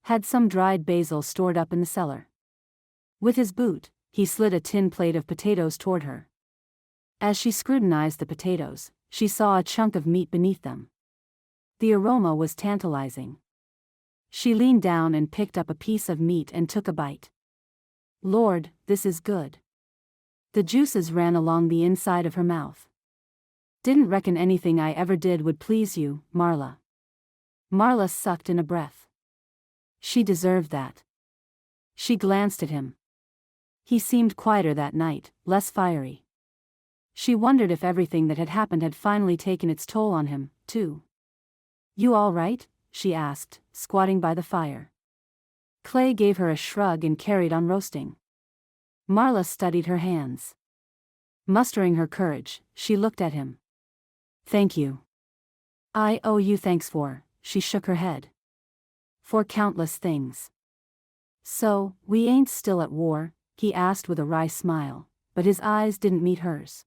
Had some dried basil stored up in the cellar. With his boot, he slid a tin plate of potatoes toward her. As she scrutinized the potatoes, she saw a chunk of meat beneath them. The aroma was tantalizing. She leaned down and picked up a piece of meat and took a bite. "Lord, this is good." The juices ran along the inside of her mouth. Didn't reckon anything I ever did would please you, Marla. Marla sucked in a breath. She deserved that. She glanced at him. He seemed quieter that night, less fiery. She wondered if everything that had happened had finally taken its toll on him, too. You all right? She asked, squatting by the fire. Clay gave her a shrug and carried on roasting. Marla studied her hands. Mustering her courage, she looked at him. Thank you. I owe you thanks for, she shook her head. For countless things. So, we ain't still at war? He asked with a wry smile, but his eyes didn't meet hers.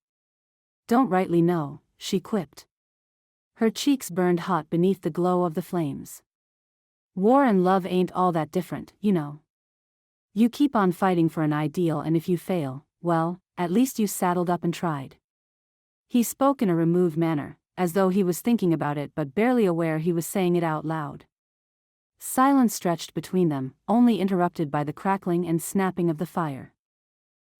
Don't rightly know, she quipped. Her cheeks burned hot beneath the glow of the flames. War and love ain't all that different, you know. You keep on fighting for an ideal, and if you fail, well, at least you saddled up and tried. He spoke in a removed manner, as though he was thinking about it but barely aware he was saying it out loud. Silence stretched between them, only interrupted by the crackling and snapping of the fire.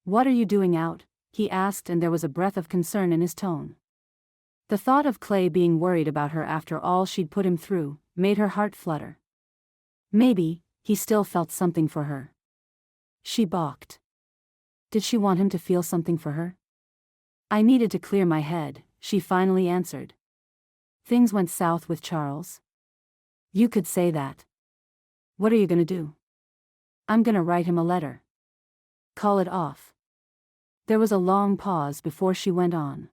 What are you doing out? He asked, and there was a breath of concern in his tone. The thought of Clay being worried about her after all she'd put him through made her heart flutter. Maybe he still felt something for her. She balked. Did she want him to feel something for her? I needed to clear my head, she finally answered. Things went south with Charles. You could say that. What are you gonna do? I'm gonna write him a letter. Call it off. There was a long pause before she went on.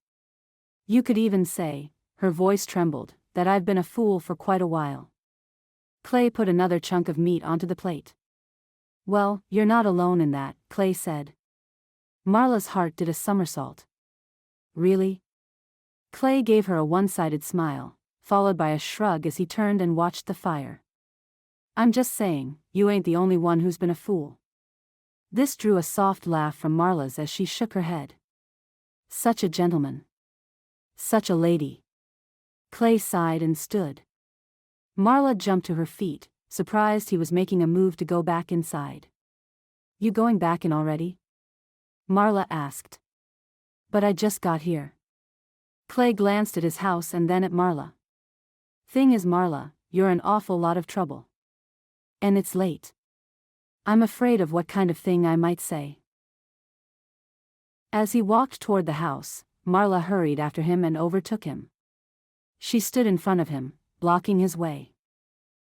You could even say, her voice trembled, that I've been a fool for quite a while. Clay put another chunk of meat onto the plate. Well, you're not alone in that, Clay said. Marla's heart did a somersault. Really? Clay gave her a one-sided smile, followed by a shrug as he turned and watched the fire. I'm just saying, you ain't the only one who's been a fool. This drew a soft laugh from Marla's as she shook her head. Such a gentleman. Such a lady. Clay sighed and stood. Marla jumped to her feet, surprised he was making a move to go back inside. You going back in already? Marla asked. But I just got here. Clay glanced at his house and then at Marla. Thing is, Marla, you're in awful lot of trouble. And it's late. I'm afraid of what kind of thing I might say. As he walked toward the house, Marla hurried after him and overtook him. She stood in front of him, blocking his way.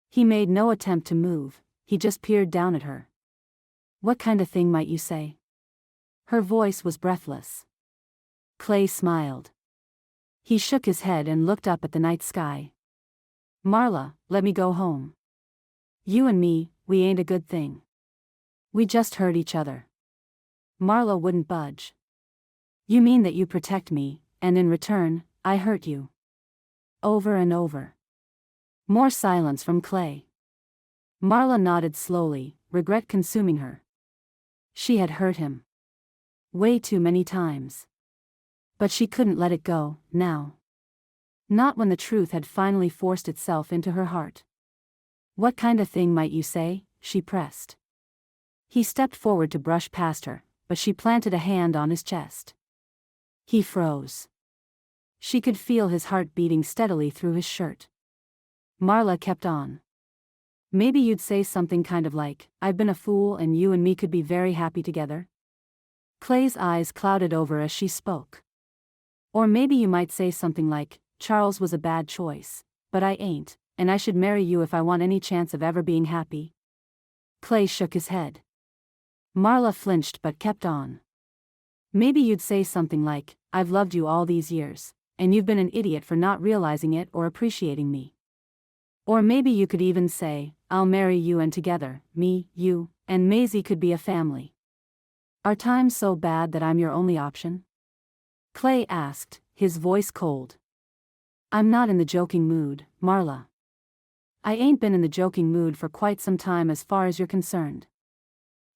He made no attempt to move, he just peered down at her. What kind of thing might you say? Her voice was breathless. Clay smiled. He shook his head and looked up at the night sky. Marla, let me go home. You and me, we ain't a good thing. We just hurt each other. Marla wouldn't budge. You mean that you protect me, and in return, I hurt you? Over and over. More silence from Clay. Marla nodded slowly, regret consuming her. She had hurt him. Way too many times. But she couldn't let it go, now. Not when the truth had finally forced itself into her heart. What kind of thing might you say? She pressed. He stepped forward to brush past her, but she planted a hand on his chest. He froze. She could feel his heart beating steadily through his shirt. Marla kept on. Maybe you'd say something kind of like, I've been a fool and you and me could be very happy together. Clay's eyes clouded over as she spoke. Or maybe you might say something like, Charles was a bad choice, but I ain't, and I should marry you if I want any chance of ever being happy. Clay shook his head. Marla flinched but kept on. Maybe you'd say something like, I've loved you all these years, and you've been an idiot for not realizing it or appreciating me. Or maybe you could even say, I'll marry you and together, me, you, and Maisie could be a family. Are times so bad that I'm your only option? Clay asked, his voice cold. I'm not in the joking mood, Marla. I ain't been in the joking mood for quite some time as far as you're concerned.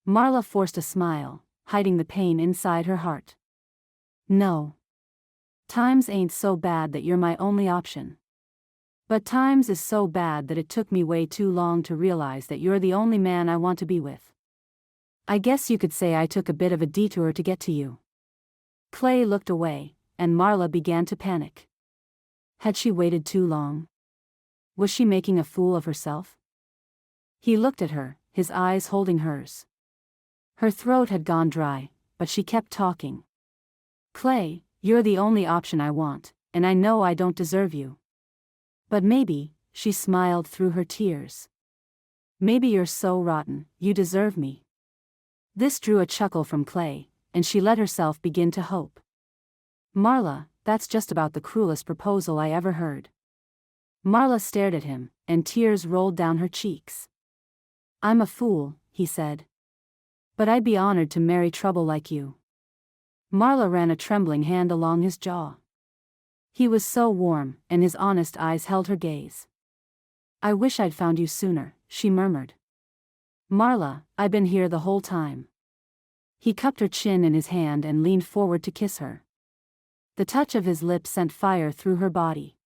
Marla forced a smile, hiding the pain inside her heart. No. Times ain't so bad that you're my only option. But times is so bad that it took me way too long to realize that you're the only man I want to be with. I guess you could say I took a bit of a detour to get to you. Clay looked away, and Marla began to panic. Had she waited too long? Was she making a fool of herself? He looked at her, his eyes holding hers. Her throat had gone dry, but she kept talking. Clay, you're the only option I want, and I know I don't deserve you. But maybe, she smiled through her tears. Maybe you're so rotten, you deserve me. This drew a chuckle from Clay, and she let herself begin to hope. Marla, that's just about the cruelest proposal I ever heard. Marla stared at him, and tears rolled down her cheeks. I'm a fool, he said. But I'd be honored to marry trouble like you. Marla ran a trembling hand along his jaw. He was so warm, and his honest eyes held her gaze. I wish I'd found you sooner, she murmured. Marla, I've been here the whole time. He cupped her chin in his hand and leaned forward to kiss her. The touch of his lips sent fire through her body.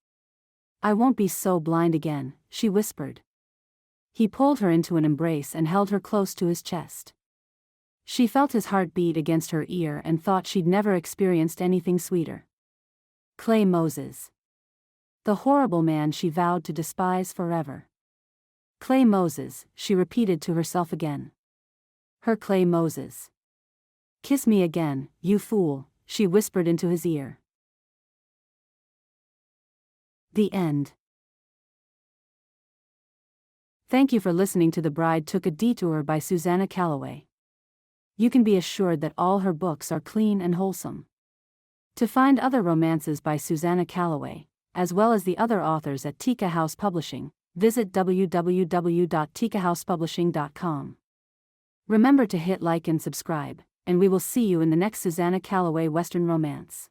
I won't be so blind again, she whispered. He pulled her into an embrace and held her close to his chest. She felt his heart beat against her ear and thought she'd never experienced anything sweeter. Clay Moses. The horrible man she vowed to despise forever. Clay Moses, she repeated to herself again. Her Clay Moses. Kiss me again, you fool, she whispered into his ear. The end. Thank you for listening to The Bride Took a Detour by Susannah Calloway. You can be assured that all her books are clean and wholesome. To find other romances by Susannah Calloway, as well as the other authors at Tika House Publishing, visit www.tikahousepublishing.com. Remember to hit like and subscribe, and we will see you in the next Susannah Calloway Western romance.